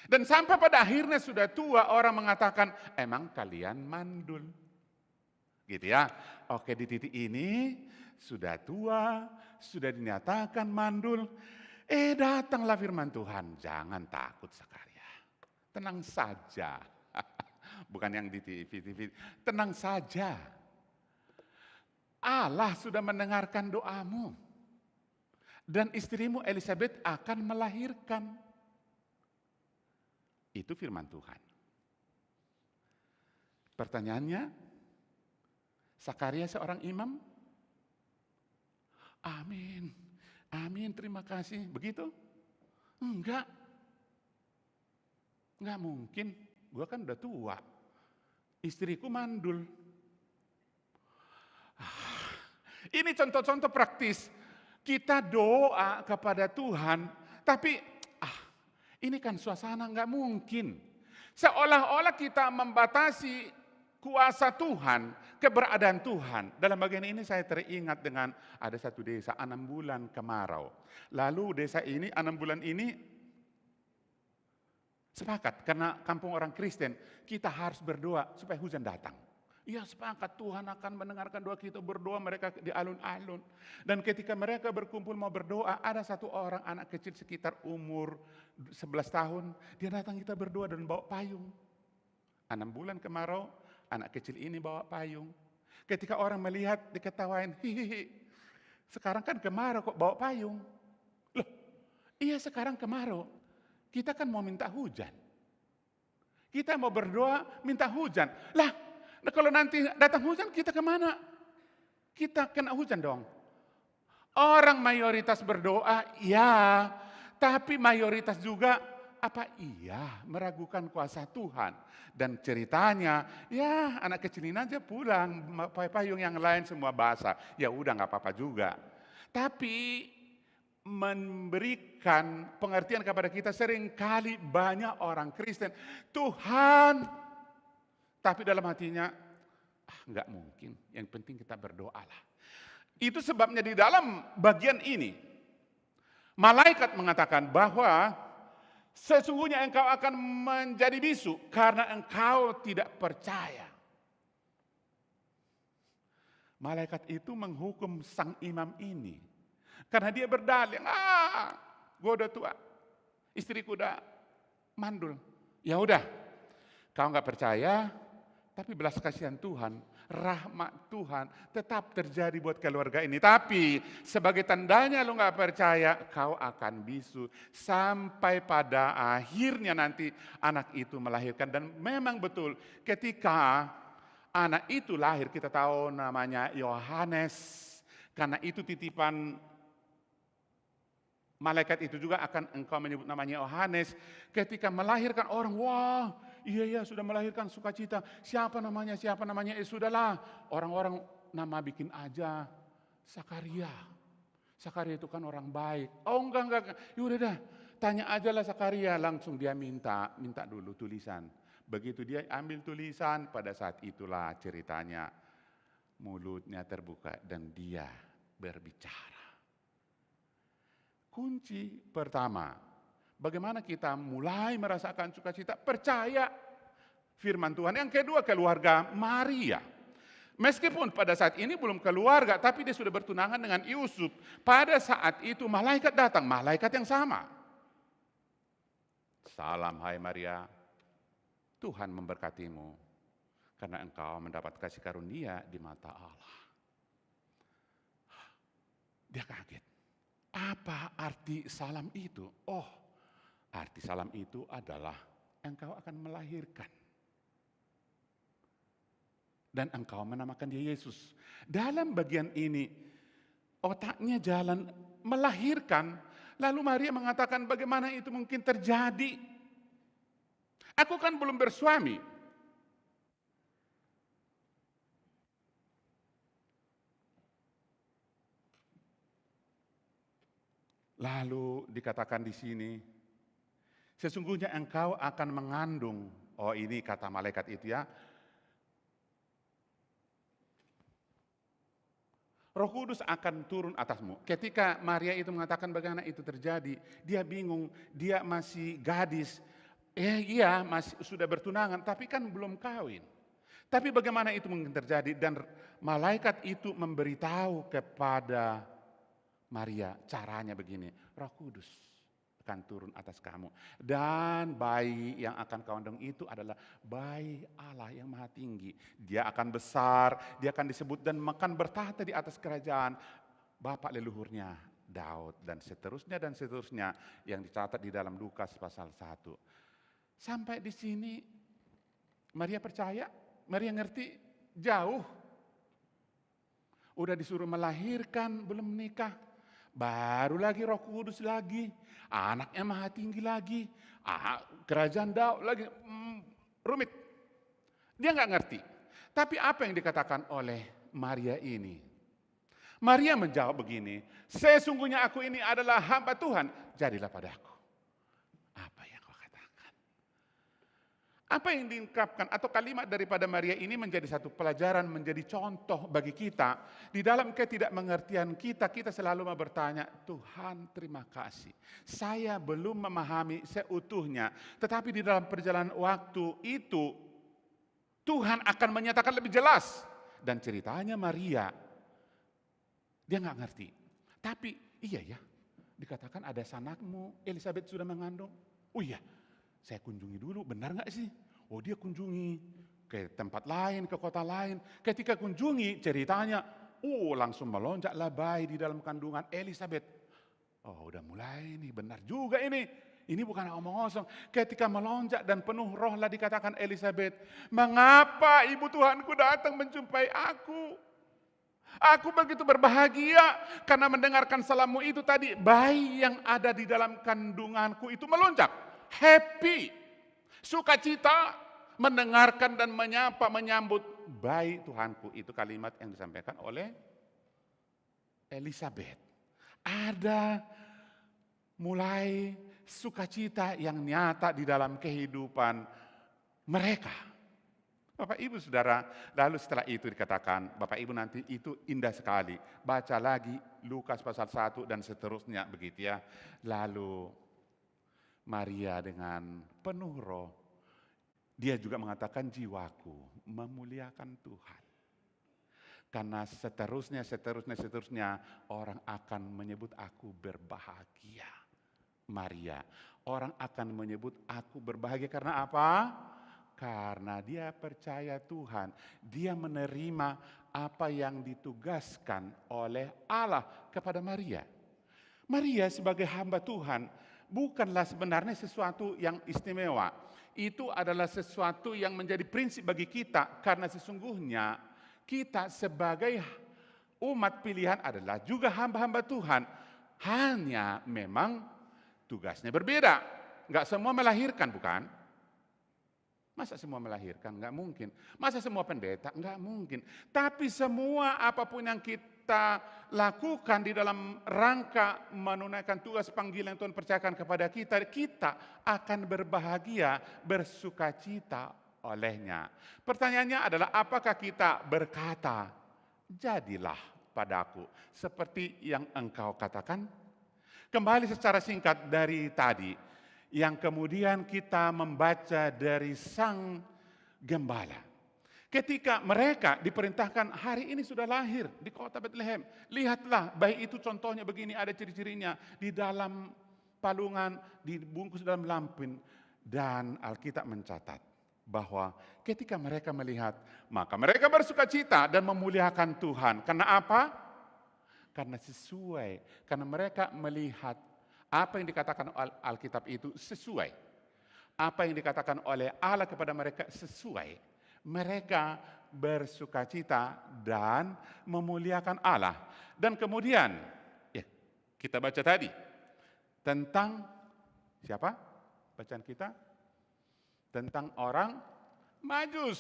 Dan sampai pada akhirnya sudah tua, orang mengatakan, emang kalian mandul. Gitu ya. Oke, di titik ini sudah tua, sudah dinyatakan mandul. Datanglah firman Tuhan, jangan takut Zakaria. Tenang saja. Bukan yang di TV. Tenang saja. Allah sudah mendengarkan doamu. Dan istrimu Elizabeth akan melahirkan. Itu firman Tuhan. Pertanyaannya, Sakaria seorang imam? Amin, amin, terima kasih. Begitu? Enggak mungkin. Gue kan udah tua. Istriku mandul. Ini contoh-contoh praktis. Kita doa kepada Tuhan, tapi ini kan suasana nggak mungkin. Seolah-olah kita membatasi kuasa Tuhan, keberadaan Tuhan. Dalam bagian ini saya teringat dengan ada satu desa 6 bulan kemarau. Lalu desa ini 6 bulan ini sepakat karena kampung orang Kristen, kita harus berdoa supaya hujan datang. Ya sepakat, Tuhan akan mendengarkan doa kita, berdoa mereka di alun-alun. Dan ketika mereka berkumpul mau berdoa, ada satu orang anak kecil sekitar umur 11 tahun, dia datang kita berdoa dan bawa payung. 6 bulan kemarau, anak kecil ini bawa payung. Ketika orang melihat, diketawain, hihihi. Sekarang kan kemarau kok bawa payung. Loh, iya sekarang kemarau. Kita kan mau minta hujan. Kita mau berdoa minta hujan. Lah, nah kalau nanti datang hujan kita kemana? Kita kena hujan dong. Orang mayoritas berdoa, ya. Tapi mayoritas juga meragukan kuasa Tuhan. Dan ceritanya, ya anak kecil ini aja pulang, payung yang lain semua basah. Ya udah gak apa-apa juga. Tapi memberikan pengertian kepada kita seringkali banyak orang Kristen. Tuhan, tapi dalam hatinya, nggak mungkin, yang penting kita berdoalah. Itu sebabnya di dalam bagian ini, malaikat mengatakan bahwa sesungguhnya engkau akan menjadi bisu karena engkau tidak percaya. Malaikat itu menghukum sang imam ini. Karena dia berdalih, gue udah tua, istriku udah mandul. Ya udah, kau nggak percaya, tapi belas kasihan Tuhan, rahmat Tuhan tetap terjadi buat keluarga ini. Tapi sebagai tandanya lo nggak percaya, kau akan bisu sampai pada akhirnya nanti anak itu melahirkan. Dan memang betul, ketika anak itu lahir, kita tahu namanya Yohanes, karena itu titipan malaikat itu juga akan engkau menyebut namanya Yohanes. Ketika melahirkan orang, wah iya sudah melahirkan sukacita. Siapa namanya? Sudahlah, orang-orang nama bikin aja Sakaria. Sakaria itu kan orang baik. Oh enggak. Yaudah dah, tanya aja lah Sakaria. Langsung dia minta dulu tulisan. Begitu dia ambil tulisan, pada saat itulah ceritanya mulutnya terbuka dan dia berbicara. Kunci pertama, bagaimana kita mulai merasakan sukacita, percaya firman Tuhan. Yang kedua, keluarga Maria. Meskipun pada saat ini belum keluarga, tapi dia sudah bertunangan dengan Yusuf. Pada saat itu malaikat datang, malaikat yang sama. Salam hai Maria, Tuhan memberkatimu, karena engkau mendapat kasih karunia di mata Allah. Dia kaget. Apa arti salam itu? Oh, arti salam itu adalah engkau akan melahirkan. Dan engkau menamakan dia Yesus. Dalam bagian ini, otaknya jalan melahirkan. Lalu Maria mengatakan, bagaimana itu mungkin terjadi? Aku kan belum bersuami. Lalu dikatakan di sini, sesungguhnya engkau akan mengandung. Oh ini kata malaikat itu ya. Roh Kudus akan turun atasmu. Ketika Maria itu mengatakan bagaimana itu terjadi, dia bingung, dia masih gadis. Iya masih sudah bertunangan, tapi kan belum kawin. Tapi bagaimana itu mungkin terjadi? Dan malaikat itu memberitahu kepada Maria, caranya begini, Roh Kudus akan turun atas kamu. Dan bayi yang akan kau kandung itu adalah bayi Allah yang maha tinggi. Dia akan besar, dia akan disebut dan akan bertahta di atas kerajaan bapak leluhurnya Daud, dan seterusnya yang dicatat di dalam Lukas pasal 1. Sampai di sini Maria percaya, Maria ngerti, jauh. Udah disuruh melahirkan, belum menikah. Baru lagi Roh Kudus lagi, anaknya maha tinggi lagi, kerajaan Daud lagi, rumit. Dia nggak ngerti. Tapi apa yang dikatakan oleh Maria ini? Maria menjawab begini, sesungguhnya aku ini adalah hamba Tuhan, jadilah padaku apa yang kau katakan. Apa yang diungkapkan atau kalimat daripada Maria ini menjadi satu pelajaran, menjadi contoh bagi kita. Di dalam ketidakmengertian kita selalu bertanya, Tuhan terima kasih, saya belum memahami seutuhnya. Tetapi di dalam perjalanan waktu itu, Tuhan akan menyatakan lebih jelas. Dan ceritanya Maria, dia nggak ngerti. Tapi iya ya, dikatakan ada sanakmu, Elizabeth sudah mengandung. Oh iya, saya kunjungi dulu, benar nggak sih? Oh dia kunjungi ke tempat lain, ke kota lain. Ketika kunjungi ceritanya, langsung melonjaklah bayi di dalam kandungan Elizabeth. Oh udah mulai nih, benar juga ini. Ini bukan omong kosong. Ketika melonjak dan penuh roh lah dikatakan Elizabeth, mengapa ibu Tuhanku datang menjumpai aku? Aku begitu berbahagia karena mendengarkan salammu itu tadi. Bayi yang ada di dalam kandunganku itu melonjak. Happy. Sukacita mendengarkan dan menyambut bayi Tuhanku. Itu kalimat yang disampaikan oleh Elizabeth. Ada mulai sukacita yang nyata di dalam kehidupan mereka. Bapak Ibu Saudara, lalu setelah itu dikatakan, Bapak Ibu nanti itu indah sekali. Baca lagi Lukas pasal 1 dan seterusnya begitu ya. Lalu Maria dengan penuh roh, dia juga mengatakan jiwaku memuliakan Tuhan. Karena seterusnya orang akan menyebut aku berbahagia. Maria, orang akan menyebut aku berbahagia karena apa? Karena dia percaya Tuhan, dia menerima apa yang ditugaskan oleh Allah kepada Maria. Maria sebagai hamba Tuhan bukanlah sebenarnya sesuatu yang istimewa. Itu adalah sesuatu yang menjadi prinsip bagi kita, karena sesungguhnya kita sebagai umat pilihan adalah juga hamba-hamba Tuhan. Hanya memang tugasnya berbeda. Enggak semua melahirkan, bukan? Masa semua melahirkan? Enggak mungkin. Masa semua pendeta? Enggak mungkin. Tapi semua apapun yang kita lakukan di dalam rangka menunaikan tugas panggilan yang Tuhan percayakan kepada kita, kita akan berbahagia, bersukacita olehnya. Pertanyaannya adalah apakah kita berkata, jadilah padaku seperti yang engkau katakan? Kembali secara singkat dari tadi, yang kemudian kita membaca dari sang gembala. Ketika mereka diperintahkan hari ini sudah lahir di kota Bethlehem. Lihatlah bayi itu contohnya begini, ada ciri-cirinya di dalam palungan, dibungkus dalam lampin. Dan Alkitab mencatat bahwa ketika mereka melihat, maka mereka bersukacita dan memuliakan Tuhan. Karena apa? Karena sesuai, karena mereka melihat apa yang dikatakan Alkitab itu sesuai. Apa yang dikatakan oleh Allah kepada mereka sesuai. Mereka bersukacita dan memuliakan Allah. Dan kemudian, kita baca tadi tentang siapa? Bacaan kita tentang orang Majus.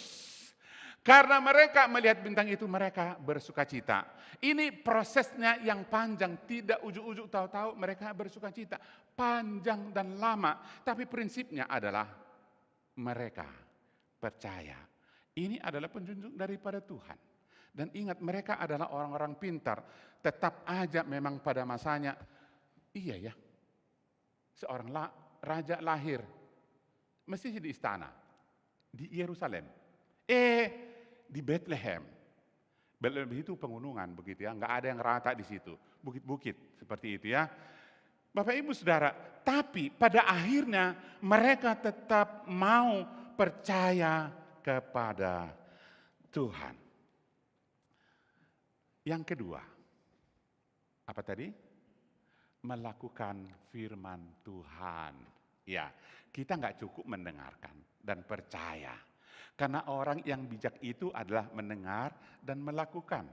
Karena mereka melihat bintang itu, mereka bersukacita. Ini prosesnya yang panjang, tidak ujuk-ujuk tahu-tahu mereka bersukacita. Panjang dan lama, tapi prinsipnya adalah mereka percaya. Ini adalah penjunjung daripada Tuhan. Dan ingat, mereka adalah orang-orang pintar. Tetap aja memang pada masanya, iya ya, seorang raja lahir, mesti di istana, di Yerusalem. Di Bethlehem. Bethlehem itu pegunungan begitu ya, nggak ada yang rata di situ, bukit-bukit seperti itu ya. Bapak Ibu Saudara, tapi pada akhirnya mereka tetap mau percaya kepada Tuhan. Yang kedua, apa tadi? Melakukan firman Tuhan. Ya, kita nggak cukup mendengarkan dan percaya. Karena orang yang bijak itu adalah mendengar dan melakukan.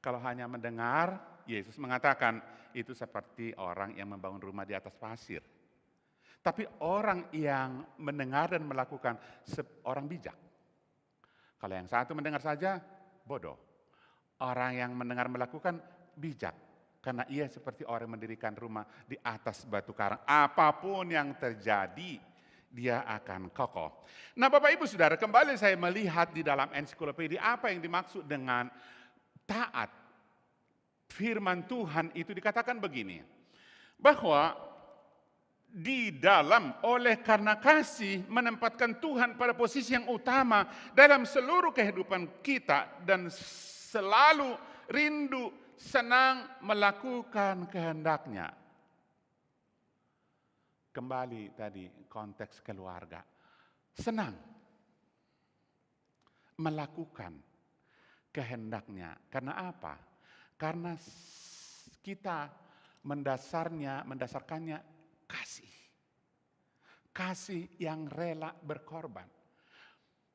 Kalau hanya mendengar, Yesus mengatakan itu seperti orang yang membangun rumah di atas pasir. Tapi orang yang mendengar dan melakukan, orang bijak. Kalau yang satu mendengar saja, bodoh. Orang yang mendengar melakukan, bijak. Karena ia seperti orang yang mendirikan rumah di atas batu karang. Apapun yang terjadi, dia akan kokoh. Nah Bapak Ibu Saudara, kembali saya melihat di dalam ensiklopedia apa yang dimaksud dengan taat. Firman Tuhan itu dikatakan begini, bahwa di dalam oleh karena kasih menempatkan Tuhan pada posisi yang utama dalam seluruh kehidupan kita dan selalu rindu senang melakukan kehendaknya. Kembali tadi konteks keluarga. Senang melakukan kehendaknya. Karena apa? Karena kita mendasarkannya kasih. Kasih yang rela berkorban.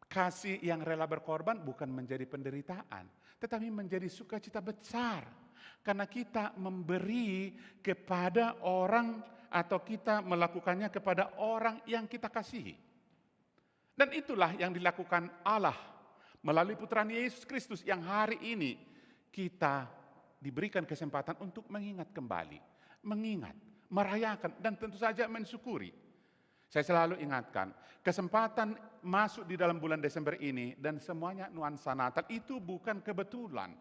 Kasih yang rela berkorban bukan menjadi penderitaan, tetapi menjadi sukacita besar. Karena kita memberi kepada orang atau kita melakukannya kepada orang yang kita kasihi. Dan itulah yang dilakukan Allah melalui putranya Yesus Kristus yang hari ini kita diberikan kesempatan untuk mengingat kembali. Mengingat, merayakan, dan tentu saja mensyukuri. Saya selalu ingatkan, kesempatan masuk di dalam bulan Desember ini dan semuanya nuansa Natal itu bukan kebetulan.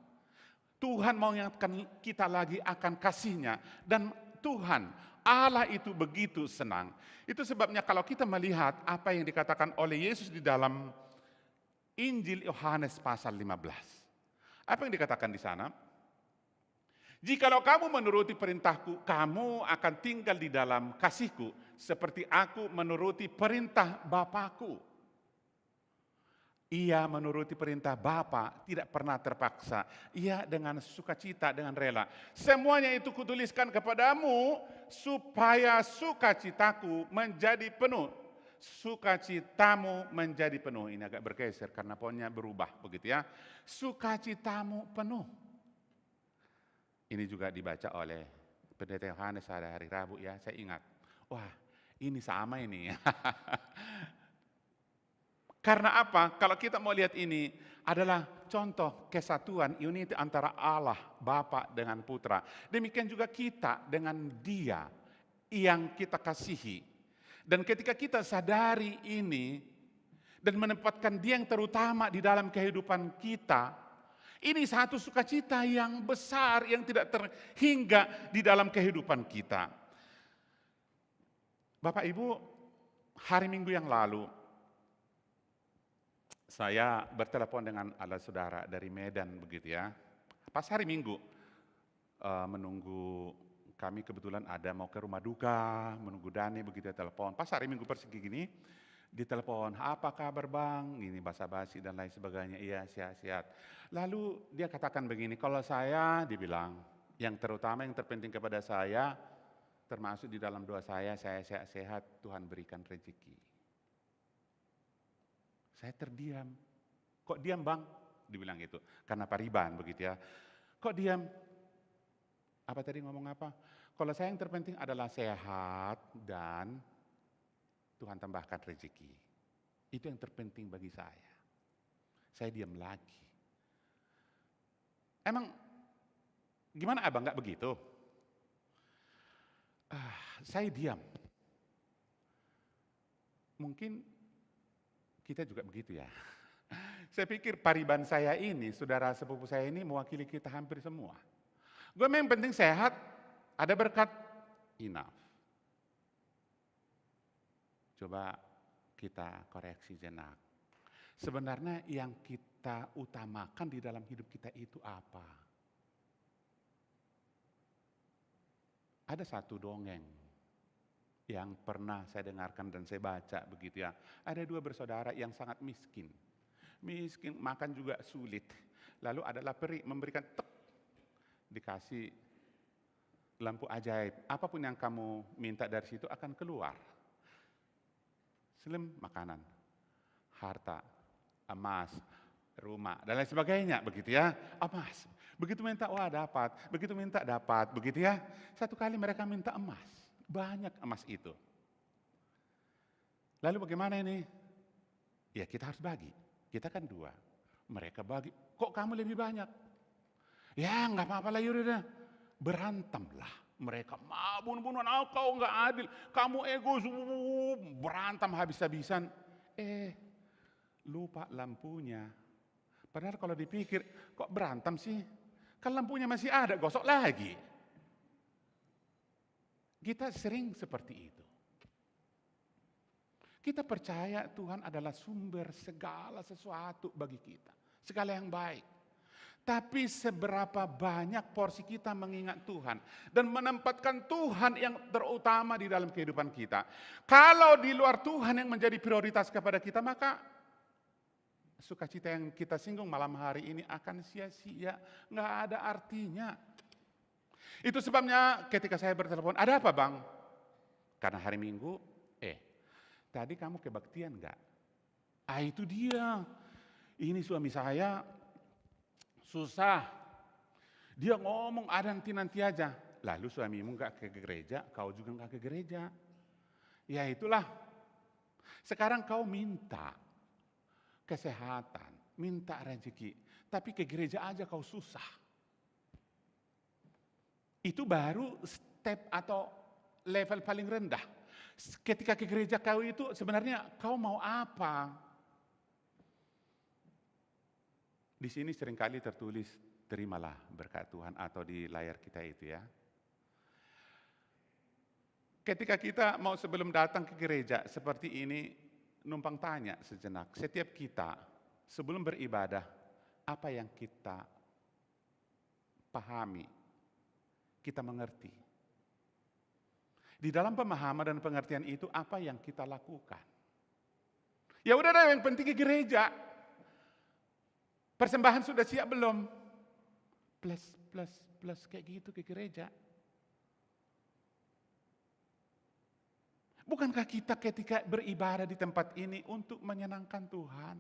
Tuhan mau mengingatkan kita lagi akan kasih-Nya. Dan Tuhan, Allah itu begitu senang. Itu sebabnya kalau kita melihat apa yang dikatakan oleh Yesus di dalam Injil Yohanes pasal 15. Apa yang dikatakan di sana? Jikalau kamu menuruti perintahku, kamu akan tinggal di dalam kasihku, seperti aku menuruti perintah Bapakku. Ia menuruti perintah Bapa, tidak pernah terpaksa. Ia dengan sukacita, dengan rela. Semuanya itu kutuliskan kepadamu, supaya sukacitaku menjadi penuh. Sukacitamu menjadi penuh. Ini agak bergeser karena poinnya berubah, begitu ya. Sukacitamu penuh. Ini juga dibaca oleh Pendeta Yohanes pada hari Rabu ya, saya ingat. Wah, ini sama ini. Karena apa? Kalau kita mau lihat ini adalah contoh kesatuan, unity antara Allah, Bapa dengan Putra. Demikian juga kita dengan Dia yang kita kasihi. Dan ketika kita sadari ini dan menempatkan Dia yang terutama di dalam kehidupan kita, ini satu sukacita yang besar yang tidak terhingga di dalam kehidupan kita. Bapak Ibu, hari Minggu yang lalu saya bertelepon dengan ada saudara dari Medan begitu ya. Pas hari Minggu menunggu, kami kebetulan ada mau ke rumah duka, menunggu Dani begitu ya, telepon. Pas hari Minggu persegi gini, ditelepon, apa kabar bang? Ini basa-basi dan lain sebagainya. Iya, sehat-sehat. Lalu dia katakan begini, kalau saya, dibilang, yang terutama yang terpenting kepada saya, termasuk di dalam doa saya sehat-sehat, Tuhan berikan rezeki. Saya terdiam. Kok diam bang? Dibilang gitu. Karena pariban begitu ya. Kok diam? Apa tadi ngomong apa? Kalau saya yang terpenting adalah sehat dan Tuhan tambahkan rezeki. Itu yang terpenting bagi saya. Saya diam lagi. Emang gimana abang nggak begitu? Saya diam. Mungkin kita juga begitu ya. Saya pikir pariban saya ini, saudara sepupu saya ini mewakili kita hampir semua. Gue memang penting sehat, ada berkat, enough. Coba kita koreksi jenak. Sebenarnya yang kita utamakan di dalam hidup kita itu apa? Ada satu dongeng yang pernah saya dengarkan dan saya baca begitu ya. Ada dua bersaudara yang sangat miskin. Miskin, makan juga sulit. Lalu adalah peri memberikan dikasih lampu ajaib. Apapun yang kamu minta dari situ akan keluar. Selain makanan, harta, emas, rumah, dan lain sebagainya, begitu ya. Emas. Begitu minta, wah dapat. Begitu minta, dapat. Begitu ya. Satu kali mereka minta emas. Banyak emas itu. Lalu bagaimana ini? Ya kita harus bagi. Kita kan dua. Mereka bagi. Kok kamu lebih banyak? Ya nggak apa-apa lah yaudah. Berantemlah. Mereka bunuh-bunuhan, kau nggak adil. Kamu ego, berantem habis-habisan. Lupa lampunya. Padahal kalau dipikir, kok berantem sih? Kan lampunya masih ada, gosok lagi. Kita sering seperti itu. Kita percaya Tuhan adalah sumber segala sesuatu bagi kita. Segala yang baik. Tapi seberapa banyak porsi kita mengingat Tuhan. Dan menempatkan Tuhan yang terutama di dalam kehidupan kita. Kalau di luar Tuhan yang menjadi prioritas kepada kita, maka sukacita yang kita singgung malam hari ini akan sia-sia. Nggak ada artinya. Itu sebabnya ketika saya bertelepon, ada apa bang? Karena hari Minggu, tadi kamu kebaktian nggak? Itu dia. Ini suami saya susah. Dia ngomong ada nanti aja. Lalu suamimu nggak ke gereja, kau juga nggak ke gereja. Ya itulah. Sekarang kau minta kesehatan, minta rezeki. Tapi ke gereja aja kau susah. Itu baru step atau level paling rendah. Ketika ke gereja kau itu sebenarnya kau mau apa? Di sini seringkali tertulis terimalah berkat Tuhan atau di layar kita itu ya. Ketika kita mau sebelum datang ke gereja seperti ini, numpang tanya sejenak. Setiap kita sebelum beribadah, apa yang kita pahami, kita mengerti. Di dalam pemahaman dan pengertian itu apa yang kita lakukan. Ya udah deh, yang penting ke gereja. Persembahan sudah siap belum? Plus kayak gitu ke gereja. Bukankah kita ketika beribadah di tempat ini untuk menyenangkan Tuhan,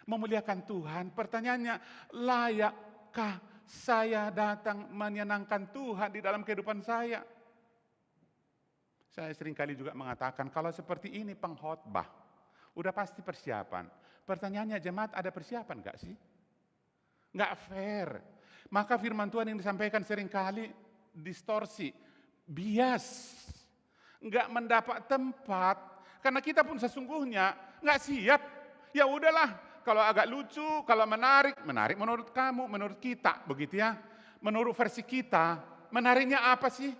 memuliakan Tuhan? Pertanyaannya, layakkah saya datang menyenangkan Tuhan di dalam kehidupan saya? Saya seringkali juga mengatakan, kalau seperti ini pengkhotbah, udah pasti persiapan. Pertanyaannya, jemaat ada persiapan enggak sih? Enggak fair. Maka firman Tuhan yang disampaikan seringkali distorsi, bias, enggak mendapat tempat. Karena kita pun sesungguhnya enggak siap. Ya udahlah, kalau agak lucu, kalau menarik menurut kamu, menurut kita, begitu ya. Menurut versi kita, menariknya apa sih?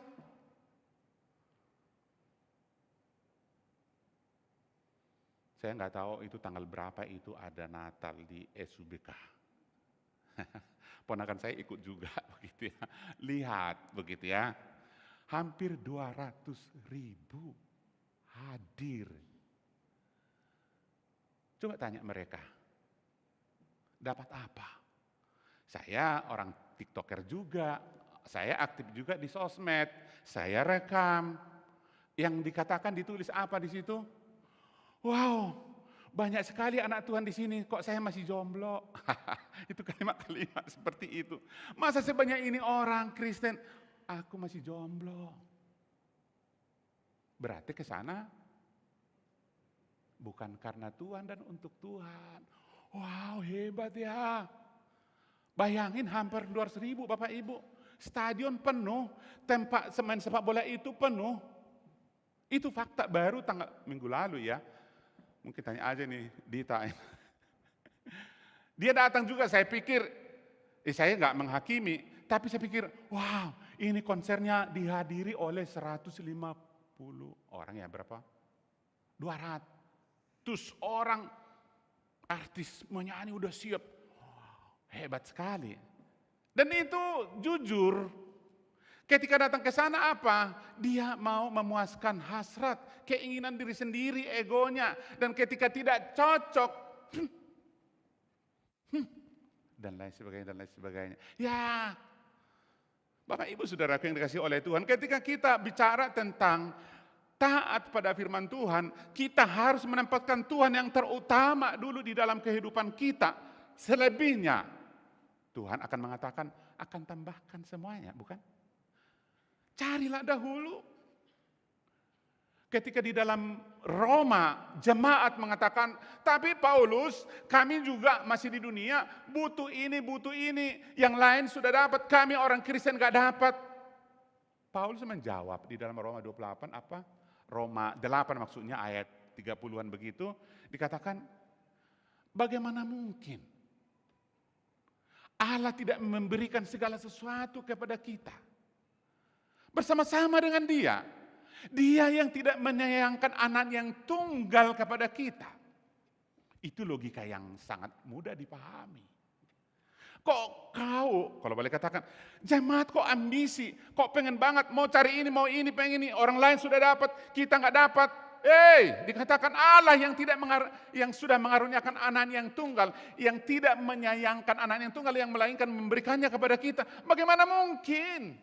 Saya nggak tahu itu tanggal berapa itu ada Natal di SUBK. Ponakan saya ikut juga begitu ya. Lihat begitu ya. Hampir 200.000 hadir. Coba tanya mereka. Dapat apa? Saya orang TikToker juga. Saya aktif juga di sosmed. Saya rekam. Yang dikatakan ditulis apa di situ? Wow, banyak sekali anak Tuhan di sini, kok saya masih jomblo? Itu kalimat-kalimat seperti itu. Masa sebanyak ini orang Kristen, aku masih jomblo. Berarti ke sana bukan karena Tuhan dan untuk Tuhan. Wow, hebat ya. Bayangin hampir 200.000 Bapak Ibu. Stadion penuh, tempat main sepak bola itu penuh. Itu fakta baru minggu lalu ya. Mungkin tanya aja nih Dita. Dia datang juga, saya pikir, saya nggak menghakimi, tapi saya pikir, wow, ini konsernya dihadiri oleh 150 orang ya, berapa? 200 orang artis menyanyi udah siap. Hebat sekali. Dan itu jujur, Ketika datang ke sana apa? Dia mau memuaskan hasrat, keinginan diri sendiri, egonya. Dan ketika tidak cocok, dan lain sebagainya, dan lain sebagainya. Ya, Bapak Ibu Saudaraku yang dikasihi oleh Tuhan, ketika kita bicara tentang taat pada firman Tuhan, kita harus menempatkan Tuhan yang terutama dulu di dalam kehidupan kita. Selebihnya, Tuhan akan mengatakan, akan tambahkan semuanya, bukan? Carilah dahulu. Ketika di dalam Roma, jemaat mengatakan, tapi Paulus, kami juga masih di dunia, butuh ini, yang lain sudah dapat, kami orang Kristen gak dapat. Paulus menjawab di dalam Roma 28, apa? Roma 8 maksudnya ayat 30-an begitu, dikatakan, bagaimana mungkin Allah tidak memberikan segala sesuatu kepada kita? Bersama-sama dengan Dia. Dia yang tidak menyayangkan anak yang tunggal kepada kita. Itu logika yang sangat mudah dipahami. Kok kau, kalau boleh katakan, jemaat kok ambisi, kok pengen banget, mau cari ini, mau ini, pengen ini, orang lain sudah dapat, kita nggak dapat. Dikatakan Allah yang sudah mengaruniakan anak yang tunggal, yang tidak menyayangkan anak yang tunggal, yang melainkan memberikannya kepada kita. Bagaimana mungkin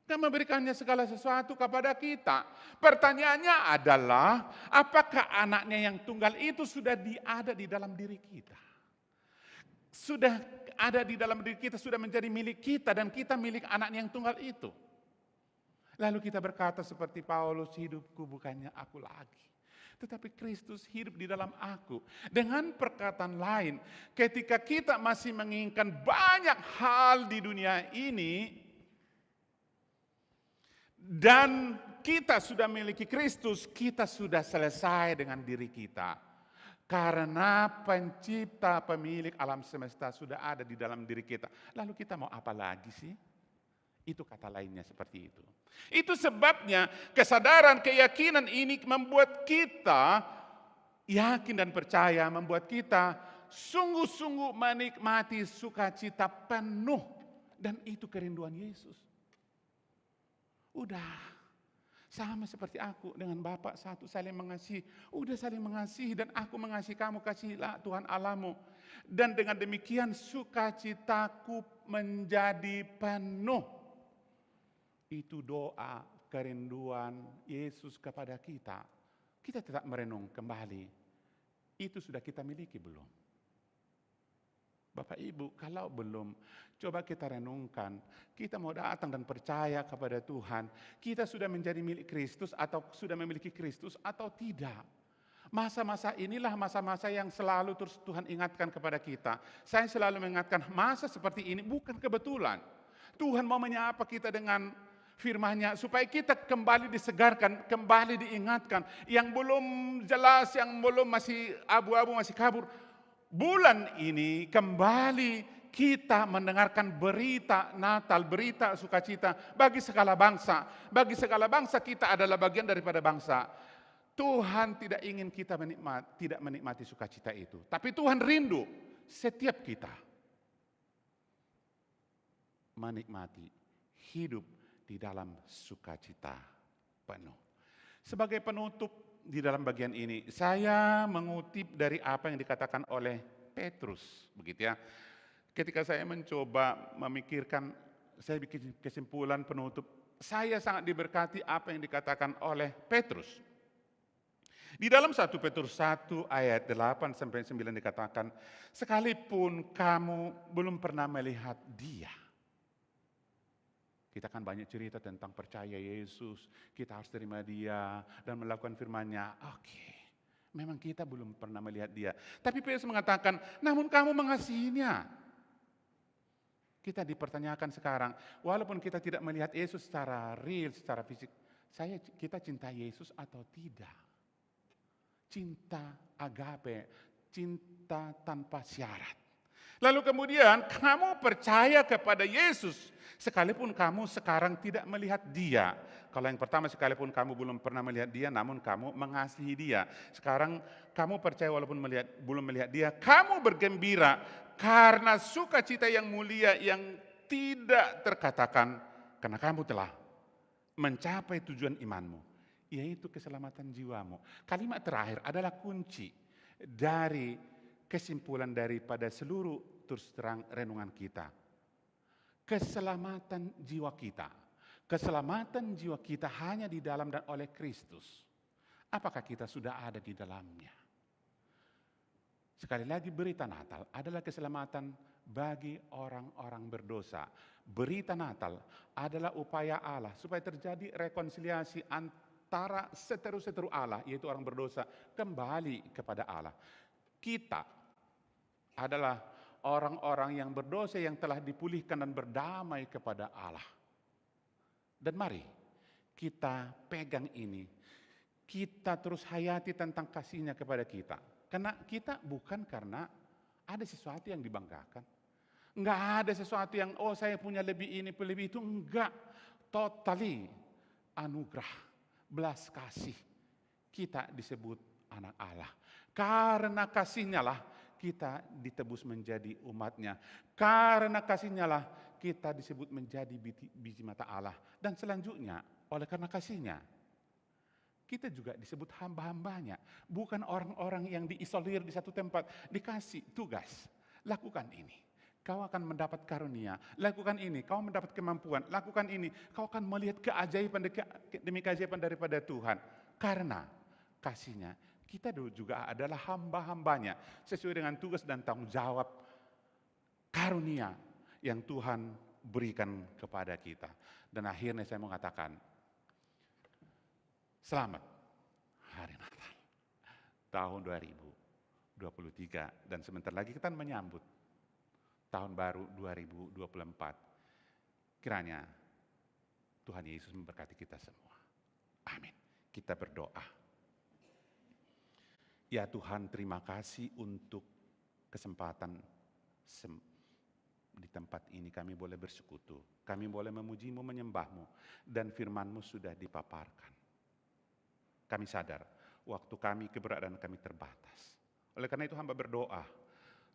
dan memberikannya segala sesuatu kepada kita? Pertanyaannya adalah, apakah anaknya yang tunggal itu sudah ada di dalam diri kita? Sudah ada di dalam diri kita, sudah menjadi milik kita, dan kita milik anaknya yang tunggal itu. Lalu kita berkata seperti Paulus, hidupku bukannya aku lagi, tetapi Kristus hidup di dalam aku. Dengan perkataan lain, ketika kita masih menginginkan banyak hal di dunia ini, dan kita sudah memiliki Kristus, kita sudah selesai dengan diri kita. Karena pencipta, pemilik alam semesta sudah ada di dalam diri kita. Lalu kita mau apa lagi sih? Itu kata lainnya seperti itu. Itu sebabnya kesadaran, keyakinan ini membuat kita yakin dan percaya, membuat kita sungguh-sungguh menikmati sukacita penuh. Dan itu kerinduan Yesus. Udah sama seperti aku dengan Bapa satu, saling mengasihi. Udah saling mengasihi, dan aku mengasihi kamu, kasihilah Tuhan Allahmu. Dan dengan demikian sukacitaku menjadi penuh. Itu doa kerinduan Yesus kepada kita. Kita tetap merenung kembali. Itu sudah kita miliki belum? Bapak Ibu, kalau belum, coba kita renungkan. Kita mau datang dan percaya kepada Tuhan. Kita sudah menjadi milik Kristus atau sudah memiliki Kristus atau tidak. Masa-masa inilah masa-masa yang selalu terus Tuhan ingatkan kepada kita. Saya selalu mengingatkan, masa seperti ini bukan kebetulan. Tuhan mau menyapa kita dengan firman-Nya supaya kita kembali disegarkan, kembali diingatkan. Yang belum jelas, yang belum masih abu-abu, masih kabur. Bulan ini kembali kita mendengarkan berita Natal, berita sukacita bagi segala bangsa. Bagi segala bangsa kita adalah bagian daripada bangsa. Tuhan tidak ingin kita tidak menikmati sukacita itu. Tapi Tuhan rindu setiap kita menikmati hidup di dalam sukacita penuh. Sebagai penutup, di dalam bagian ini, saya mengutip dari apa yang dikatakan oleh Petrus, begitu ya. Ketika saya mencoba memikirkan, saya bikin kesimpulan penutup, saya sangat diberkati apa yang dikatakan oleh Petrus. Di dalam 1 Petrus 1 ayat 8 sampai 9 dikatakan, sekalipun kamu belum pernah melihat Dia. Kita kan banyak cerita tentang percaya Yesus, kita harus terima Dia dan melakukan firman-Nya. Oke, memang kita belum pernah melihat Dia. Tapi Petrus mengatakan, namun kamu mengasihinya. Kita dipertanyakan sekarang, walaupun kita tidak melihat Yesus secara real, secara fisik, kita cinta Yesus atau tidak? Cinta agape, cinta tanpa syarat. Lalu kemudian kamu percaya kepada Yesus sekalipun kamu sekarang tidak melihat Dia. Kalau yang pertama, sekalipun kamu belum pernah melihat Dia, namun kamu mengasihi Dia. Sekarang kamu percaya walaupun belum melihat Dia, kamu bergembira karena sukacita yang mulia yang tidak terkatakan karena kamu telah mencapai tujuan imanmu, yaitu keselamatan jiwamu. Kalimat terakhir adalah kunci dari kesimpulan daripada seluruh terus terang renungan kita. Keselamatan jiwa kita. Keselamatan jiwa kita hanya di dalam dan oleh Kristus. Apakah kita sudah ada di dalamnya? Sekali lagi, berita Natal adalah keselamatan bagi orang-orang berdosa. Berita Natal adalah upaya Allah supaya terjadi rekonsiliasi antara seteru-seteru Allah, yaitu orang berdosa, kembali kepada Allah. Kita adalah orang-orang yang berdosa yang telah dipulihkan dan berdamai kepada Allah. Dan mari kita pegang ini. Kita terus hayati tentang kasihnya kepada kita. Karena kita bukan karena ada sesuatu yang dibanggakan. Enggak ada sesuatu yang, oh saya punya lebih ini, lebih itu. Enggak. Totally anugerah, belas kasih. Kita disebut anak Allah. Karena kasihnya lah kita ditebus menjadi umatnya. Karena kasihnya lah kita disebut menjadi biji mata Allah. Dan selanjutnya, oleh karena kasihnya, kita juga disebut hamba-hambanya. Bukan orang-orang yang diisolir di satu tempat. Dikasih tugas. Lakukan ini. Kau akan mendapat karunia. Lakukan ini. Kau mendapat kemampuan. Lakukan ini. Kau akan melihat keajaiban demi keajaiban daripada Tuhan. Karena kasihnya, kita juga adalah hamba-hambanya. Sesuai dengan tugas dan tanggung jawab karunia yang Tuhan berikan kepada kita. Dan akhirnya saya mengatakan, selamat Hari Natal tahun 2023, dan sebentar lagi kita menyambut tahun baru 2024. Kiranya Tuhan Yesus memberkati kita semua. Amin. Kita berdoa. Ya Tuhan, terima kasih untuk kesempatan di tempat ini kami boleh bersekutu. Kami boleh memuji-Mu, menyembah-Mu, dan firman-Mu sudah dipaparkan. Kami sadar waktu kami, keberadaan kami terbatas. Oleh karena itu hamba berdoa,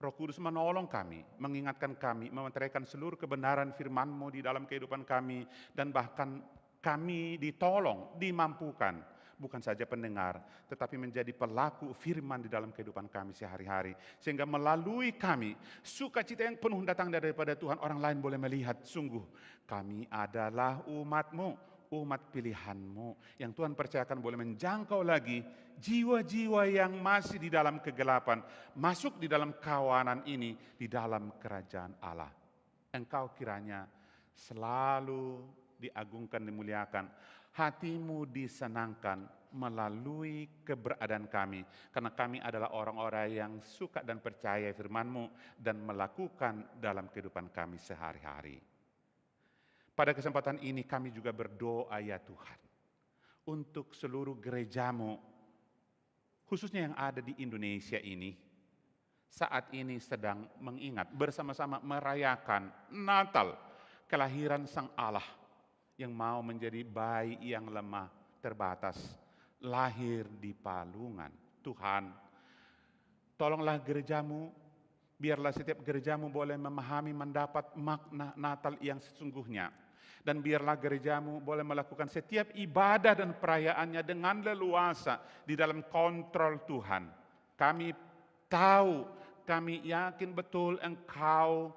Roh Kudus menolong kami, mengingatkan kami, memeteraikan seluruh kebenaran firman-Mu di dalam kehidupan kami, dan bahkan kami ditolong, dimampukan, bukan saja pendengar, tetapi menjadi pelaku firman di dalam kehidupan kami sehari-hari. Sehingga melalui kami, sukacita yang penuh datang daripada Tuhan, orang lain boleh melihat, sungguh kami adalah umat-Mu, umat pilihan-Mu, yang Tuhan percayakan boleh menjangkau lagi jiwa-jiwa yang masih di dalam kegelapan, masuk di dalam kawanan ini, di dalam kerajaan Allah. Engkau kiranya selalu diagungkan, dimuliakan, hati-Mu disenangkan melalui keberadaan kami, karena kami adalah orang-orang yang suka dan percaya firman-Mu dan melakukan dalam kehidupan kami sehari-hari. Pada kesempatan ini kami juga berdoa ya Tuhan, untuk seluruh gereja-Mu, khususnya yang ada di Indonesia ini, saat ini sedang mengingat, bersama-sama merayakan Natal, kelahiran Sang Allah, yang mau menjadi bayi yang lemah, terbatas, lahir di palungan. Tuhan, tolonglah gereja-Mu, biarlah setiap gereja-Mu boleh memahami, mendapat makna Natal yang sesungguhnya. Dan biarlah gereja-Mu boleh melakukan setiap ibadah dan perayaannya dengan leluasa di dalam kontrol Tuhan. Kami tahu, kami yakin betul Engkau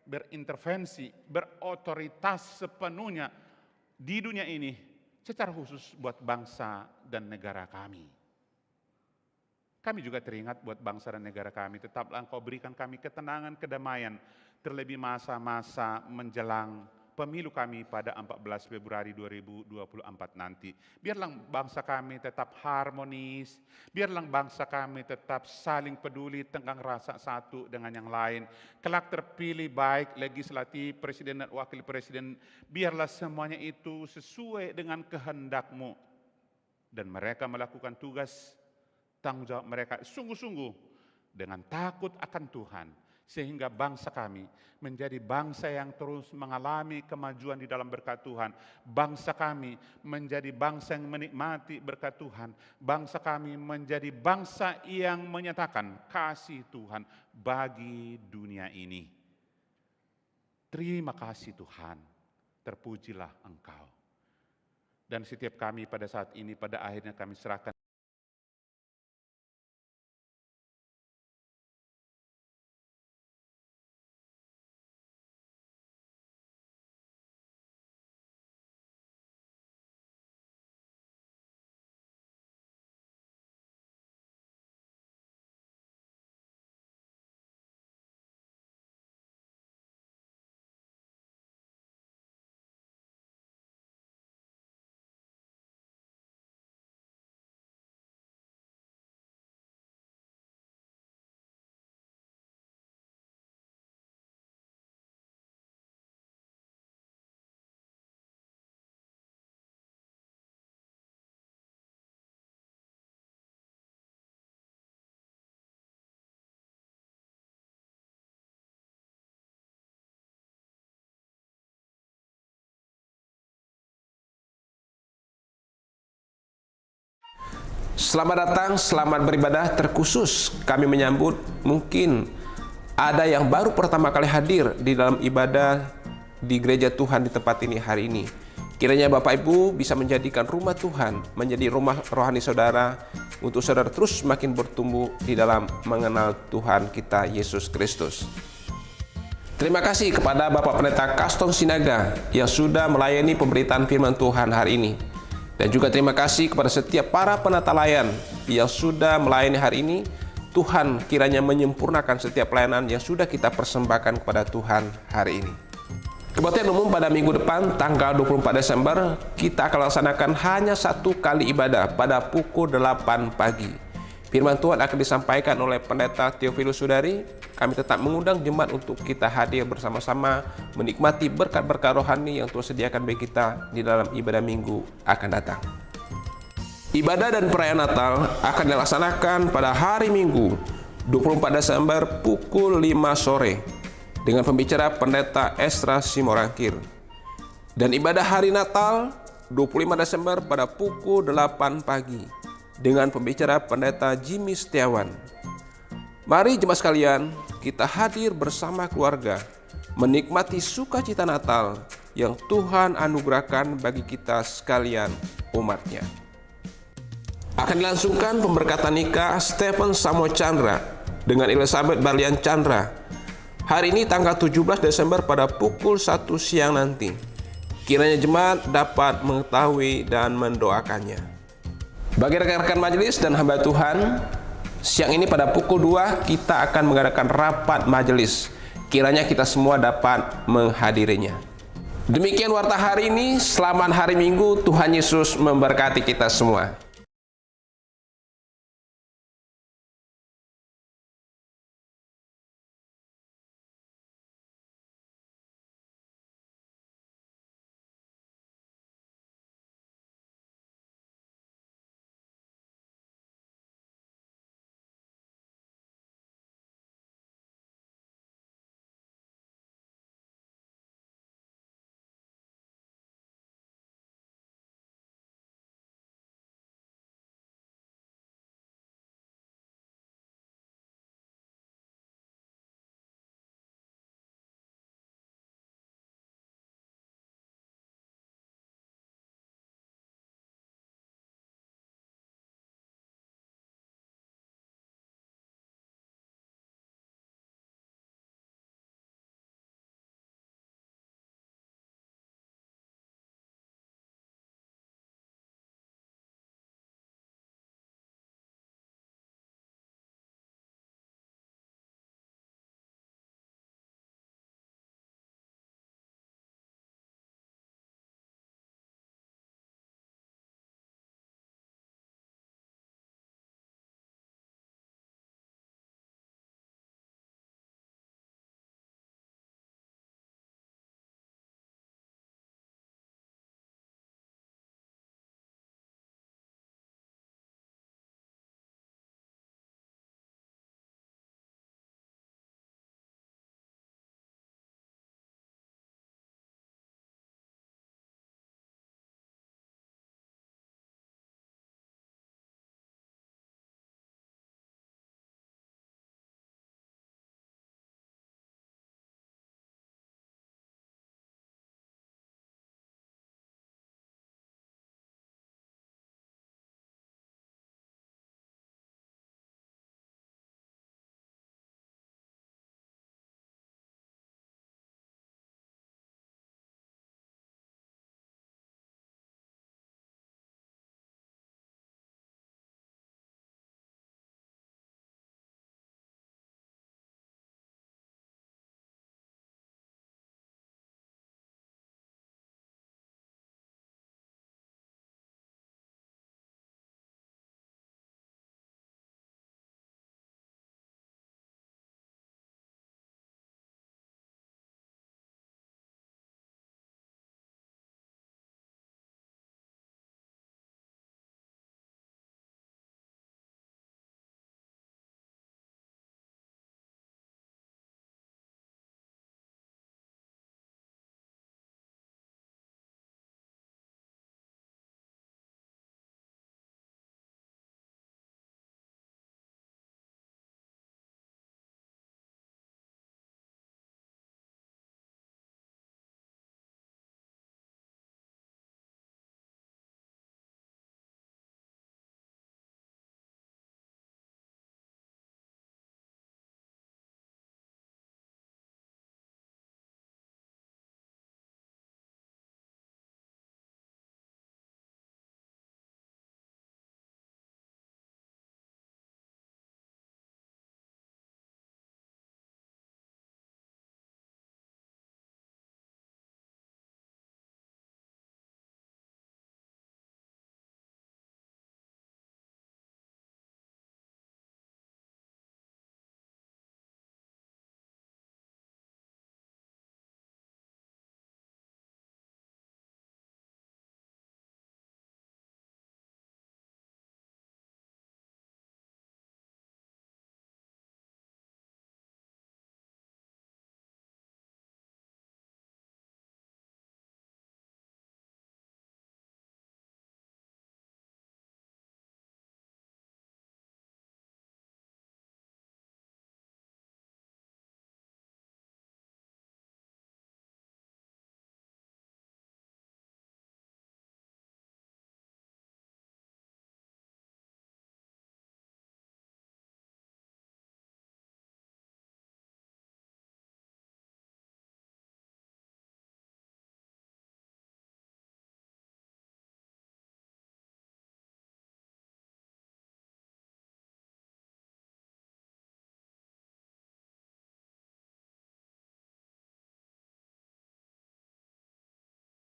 berintervensi, berotoritas sepenuhnya di dunia ini, secara khusus buat bangsa dan negara kami. Kami juga teringat buat bangsa dan negara kami, tetaplah Engkau berikan kami ketenangan, kedamaian, terlebih masa-masa menjelang pemilu kami pada 14 Februari 2024 nanti. Biarlah bangsa kami tetap harmonis, biarlah bangsa kami tetap saling peduli, tenggang rasa satu dengan yang lain. Kelak terpilih baik legislatif, presiden dan wakil presiden, biarlah semuanya itu sesuai dengan kehendak-Mu. Dan mereka melakukan tugas tanggung jawab mereka sungguh-sungguh dengan takut akan Tuhan, sehingga bangsa kami menjadi bangsa yang terus mengalami kemajuan di dalam berkat Tuhan. Bangsa kami menjadi bangsa yang menikmati berkat Tuhan. Bangsa kami menjadi bangsa yang menyatakan kasih Tuhan bagi dunia ini. Terima kasih Tuhan, terpujilah Engkau. Dan setiap kami pada saat ini, pada akhirnya kami serahkan Selamat datang, selamat beribadah. Terkhusus kami menyambut mungkin ada yang baru pertama kali hadir di dalam ibadah di gereja Tuhan di tempat ini hari ini. Kiranya Bapak Ibu bisa menjadikan rumah Tuhan menjadi rumah rohani saudara, untuk saudara terus semakin bertumbuh di dalam mengenal Tuhan kita Yesus Kristus. Terima kasih kepada Bapak Pendeta Kaston Sinaga yang sudah melayani pemberitaan firman Tuhan hari ini. Dan juga terima kasih kepada setiap para penata layan yang sudah melayani hari ini. Tuhan kiranya menyempurnakan setiap pelayanan yang sudah kita persembahkan kepada Tuhan hari ini. Kebaktian umum pada minggu depan tanggal 24 Desember kita akan laksanakan hanya satu kali ibadah pada pukul 8 pagi. Firman Tuhan akan disampaikan oleh Pendeta Theophilus Sudari. Kami tetap mengundang jemaat untuk kita hadir bersama-sama menikmati berkat-berkat rohani yang Tuhan sediakan bagi kita di dalam ibadah minggu akan datang. Ibadah dan perayaan Natal akan dilaksanakan pada hari Minggu 24 Desember pukul 5 sore dengan pembicara Pendeta Esra Simorangkir. Dan ibadah hari Natal 25 Desember pada pukul 8 pagi dengan pembicara Pendeta Jimmy Setiawan. Mari jemaat sekalian, kita hadir bersama keluarga, menikmati sukacita Natal yang Tuhan anugerahkan bagi kita sekalian umatnya. Akan dilangsungkan pemberkatan nikah Stephen Samo Chandra dengan Elizabeth Barlian Chandra. Hari ini tanggal 17 Desember pada pukul 1 siang nanti. Kiranya jemaat dapat mengetahui dan mendoakannya. Bagi rekan-rekan majelis dan hamba Tuhan, siang ini pada pukul 2 kita akan mengadakan rapat majelis. Kiranya kita semua dapat menghadirinya. Demikian warta hari ini. Selamat hari Minggu. Tuhan Yesus memberkati kita semua.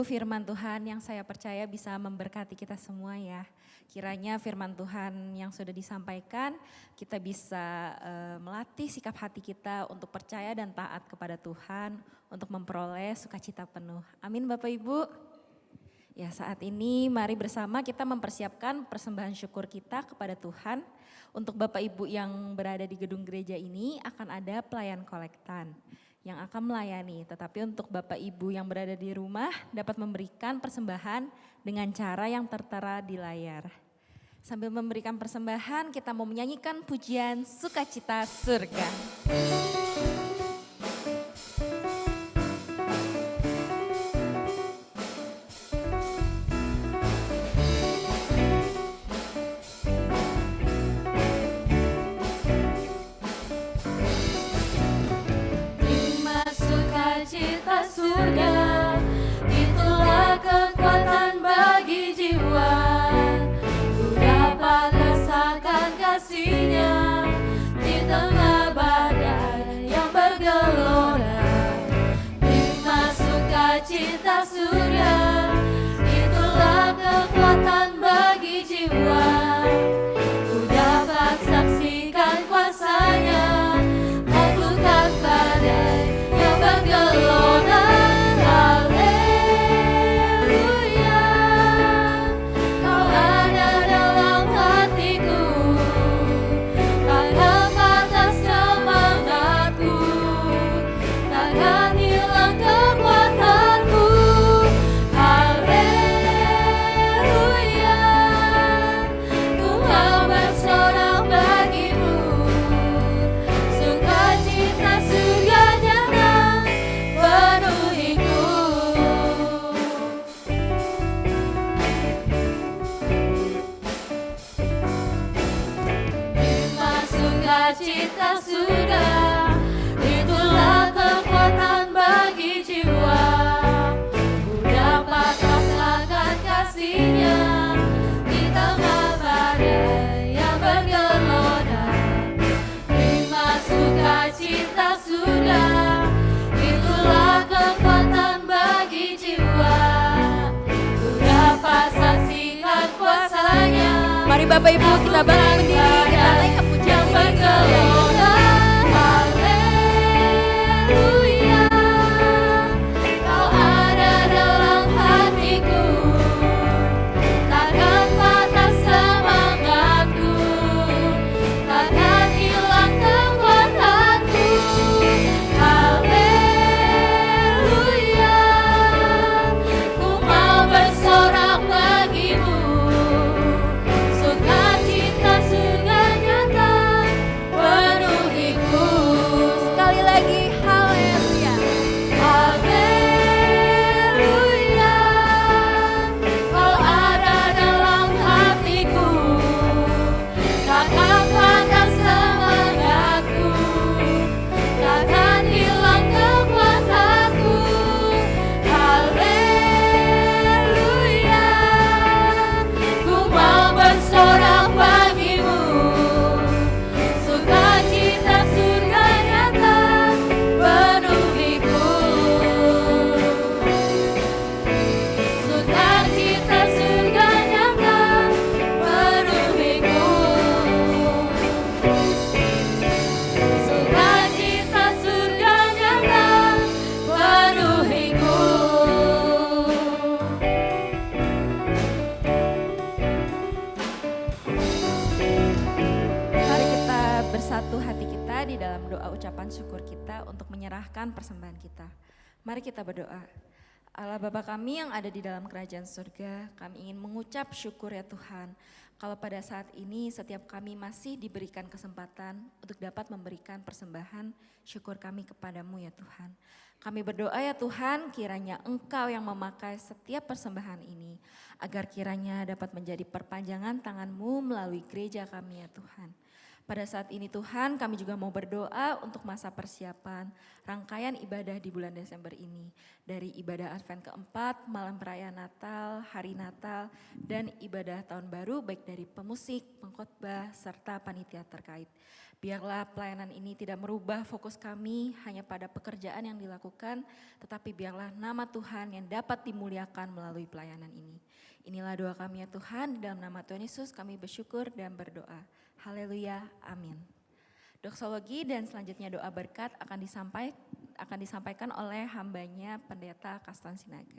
Firman Tuhan yang saya percaya bisa memberkati kita semua ya. Kiranya firman Tuhan yang sudah disampaikan kita bisa melatih sikap hati kita untuk percaya dan taat kepada Tuhan untuk memperoleh sukacita penuh. Amin Bapak Ibu. Ya saat ini mari bersama kita mempersiapkan persembahan syukur kita kepada Tuhan. Untuk Bapak Ibu yang berada di gedung gereja ini akan ada pelayan kolektan yang akan melayani. Tetapi untuk Bapak Ibu yang berada di rumah dapat memberikan persembahan dengan cara yang tertera di layar. Sambil memberikan persembahan kita mau menyanyikan pujian Sukacita Surga. Cita surga, itulah kekuatan bagi jiwa. Ku dapat rasakan kasih-Nya di tengah badai yang bergelora. Terima sukacita surga, itulah kekuatan bagi jiwa. Ku dapat saksikan kuasa-Nya menaklukkan badai yang bergelora. Haleluya, Kau ada dalam hatiku, takkan patah semangatku, takkan hilang kekuatanku. Haleluya, ku mau bersorak bagimu, sukacita surga nyata penuhiku. Terima sukacita surga, itulah kekuatan bagi jiwa. Ku dapat rasakan kasih-Nya di tengah badai yang bergelora. Terima sukacita surga, itulah kekuatan bagi jiwa. Ku dapat saksikan kuasa-Nya. Mari Bapak Ibu kita bangkit berdiri, kita naikkan pujian bergelora. Haleluya, Kau ada dalam hatiku, takkan patah semangatku, takkan hilang kekuatanku. Haleluya, ku mau bersorak bagimu, sukacita surga nyata penuhiku. sekali lagi haleluya. Haleluya, Kau ada dalam hatiku, takkan patah semangatku, takkan hilang kekuatanku. Haleluya, ku mau bersorak bagimu, sukacita surga nyata penuhiku. Sukacita surga nyata penuhiku. Sukacita surga nyata penuhiku. Mari kita bersatu hati kita di dalam doa ucapan syukur kita untuk menyerahkan persembahan kita. Mari kita berdoa. Allah Bapa kami yang ada di dalam kerajaan surga, kami ingin mengucap syukur ya Tuhan. Kalau pada saat ini setiap kami masih diberikan kesempatan untuk dapat memberikan persembahan syukur kami kepadamu ya Tuhan. Kami berdoa ya Tuhan, kiranya Engkau yang memakai setiap persembahan ini, agar kiranya dapat menjadi perpanjangan tangan-Mu melalui gereja kami ya Tuhan. Pada saat ini Tuhan, kami juga mau berdoa untuk masa persiapan rangkaian ibadah di bulan Desember ini. Dari ibadah Advent keempat, malam perayaan Natal, hari Natal, dan ibadah tahun baru baik dari pemusik, pengkhotbah, serta panitia terkait. Biarlah pelayanan ini tidak merubah fokus kami hanya pada pekerjaan yang dilakukan, tetapi biarlah nama Tuhan yang dapat dimuliakan melalui pelayanan ini. Inilah doa kami ya Tuhan, dalam nama Tuhan Yesus kami bersyukur dan berdoa. Haleluya, amin. Doksologi dan selanjutnya doa berkat akan disampaikan oleh hambanya Pendeta Kastan Sinaga.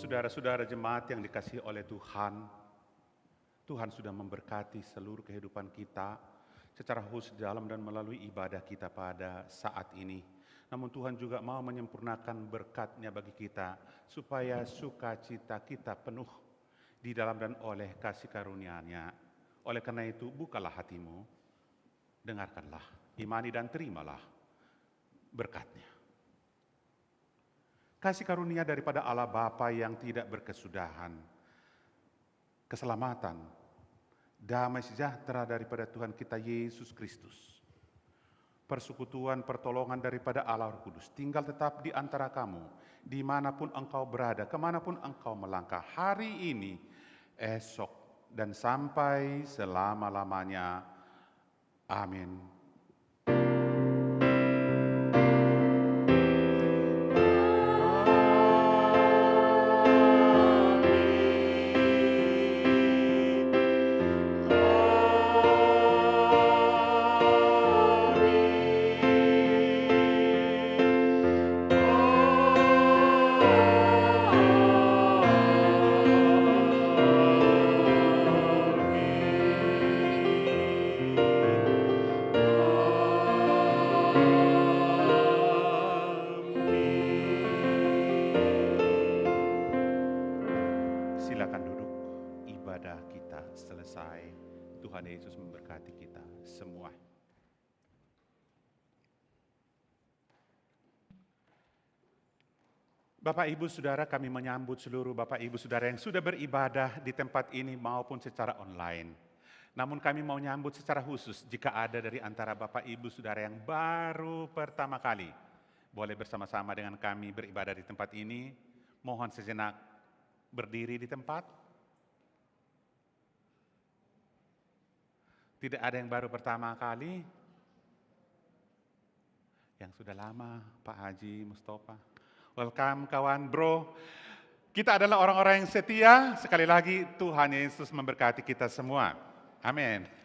Saudara-saudara jemaat yang dikasihi oleh Tuhan, Tuhan sudah memberkati seluruh kehidupan kita secara khusus dalam dan melalui ibadah kita pada saat ini. Namun Tuhan juga mau menyempurnakan berkat-Nya bagi kita supaya sukacita kita penuh di dalam dan oleh kasih karunia-Nya. Oleh karena itu, bukalah hatimu, dengarkanlah, imani dan terimalah berkat-Nya. Kasih karunia daripada Allah Bapa yang tidak berkesudahan, keselamatan, damai sejahtera daripada Tuhan kita Yesus Kristus, persekutuan pertolongan daripada Allah Roh Kudus, tinggal tetap di antara kamu, dimanapun engkau berada, kemanapun engkau melangkah, hari ini, esok, dan sampai selama-lamanya. Amin. Silakan duduk, ibadah kita selesai. Tuhan Yesus memberkati kita semua. Bapak Ibu Saudara, kami menyambut seluruh Bapak Ibu Saudara yang sudah beribadah di tempat ini maupun secara online. Namun kami mau nyambut secara khusus jika ada dari antara Bapak Ibu Saudara yang baru pertama kali boleh bersama-sama dengan kami beribadah di tempat ini. Mohon sejenak berdiri di tempat. Tidak ada yang baru pertama kali. Yang sudah lama, Pak Haji Mustafa. Welcome kawan bro. Kita adalah orang-orang yang setia. Sekali lagi Tuhan Yesus memberkati kita semua. Amin.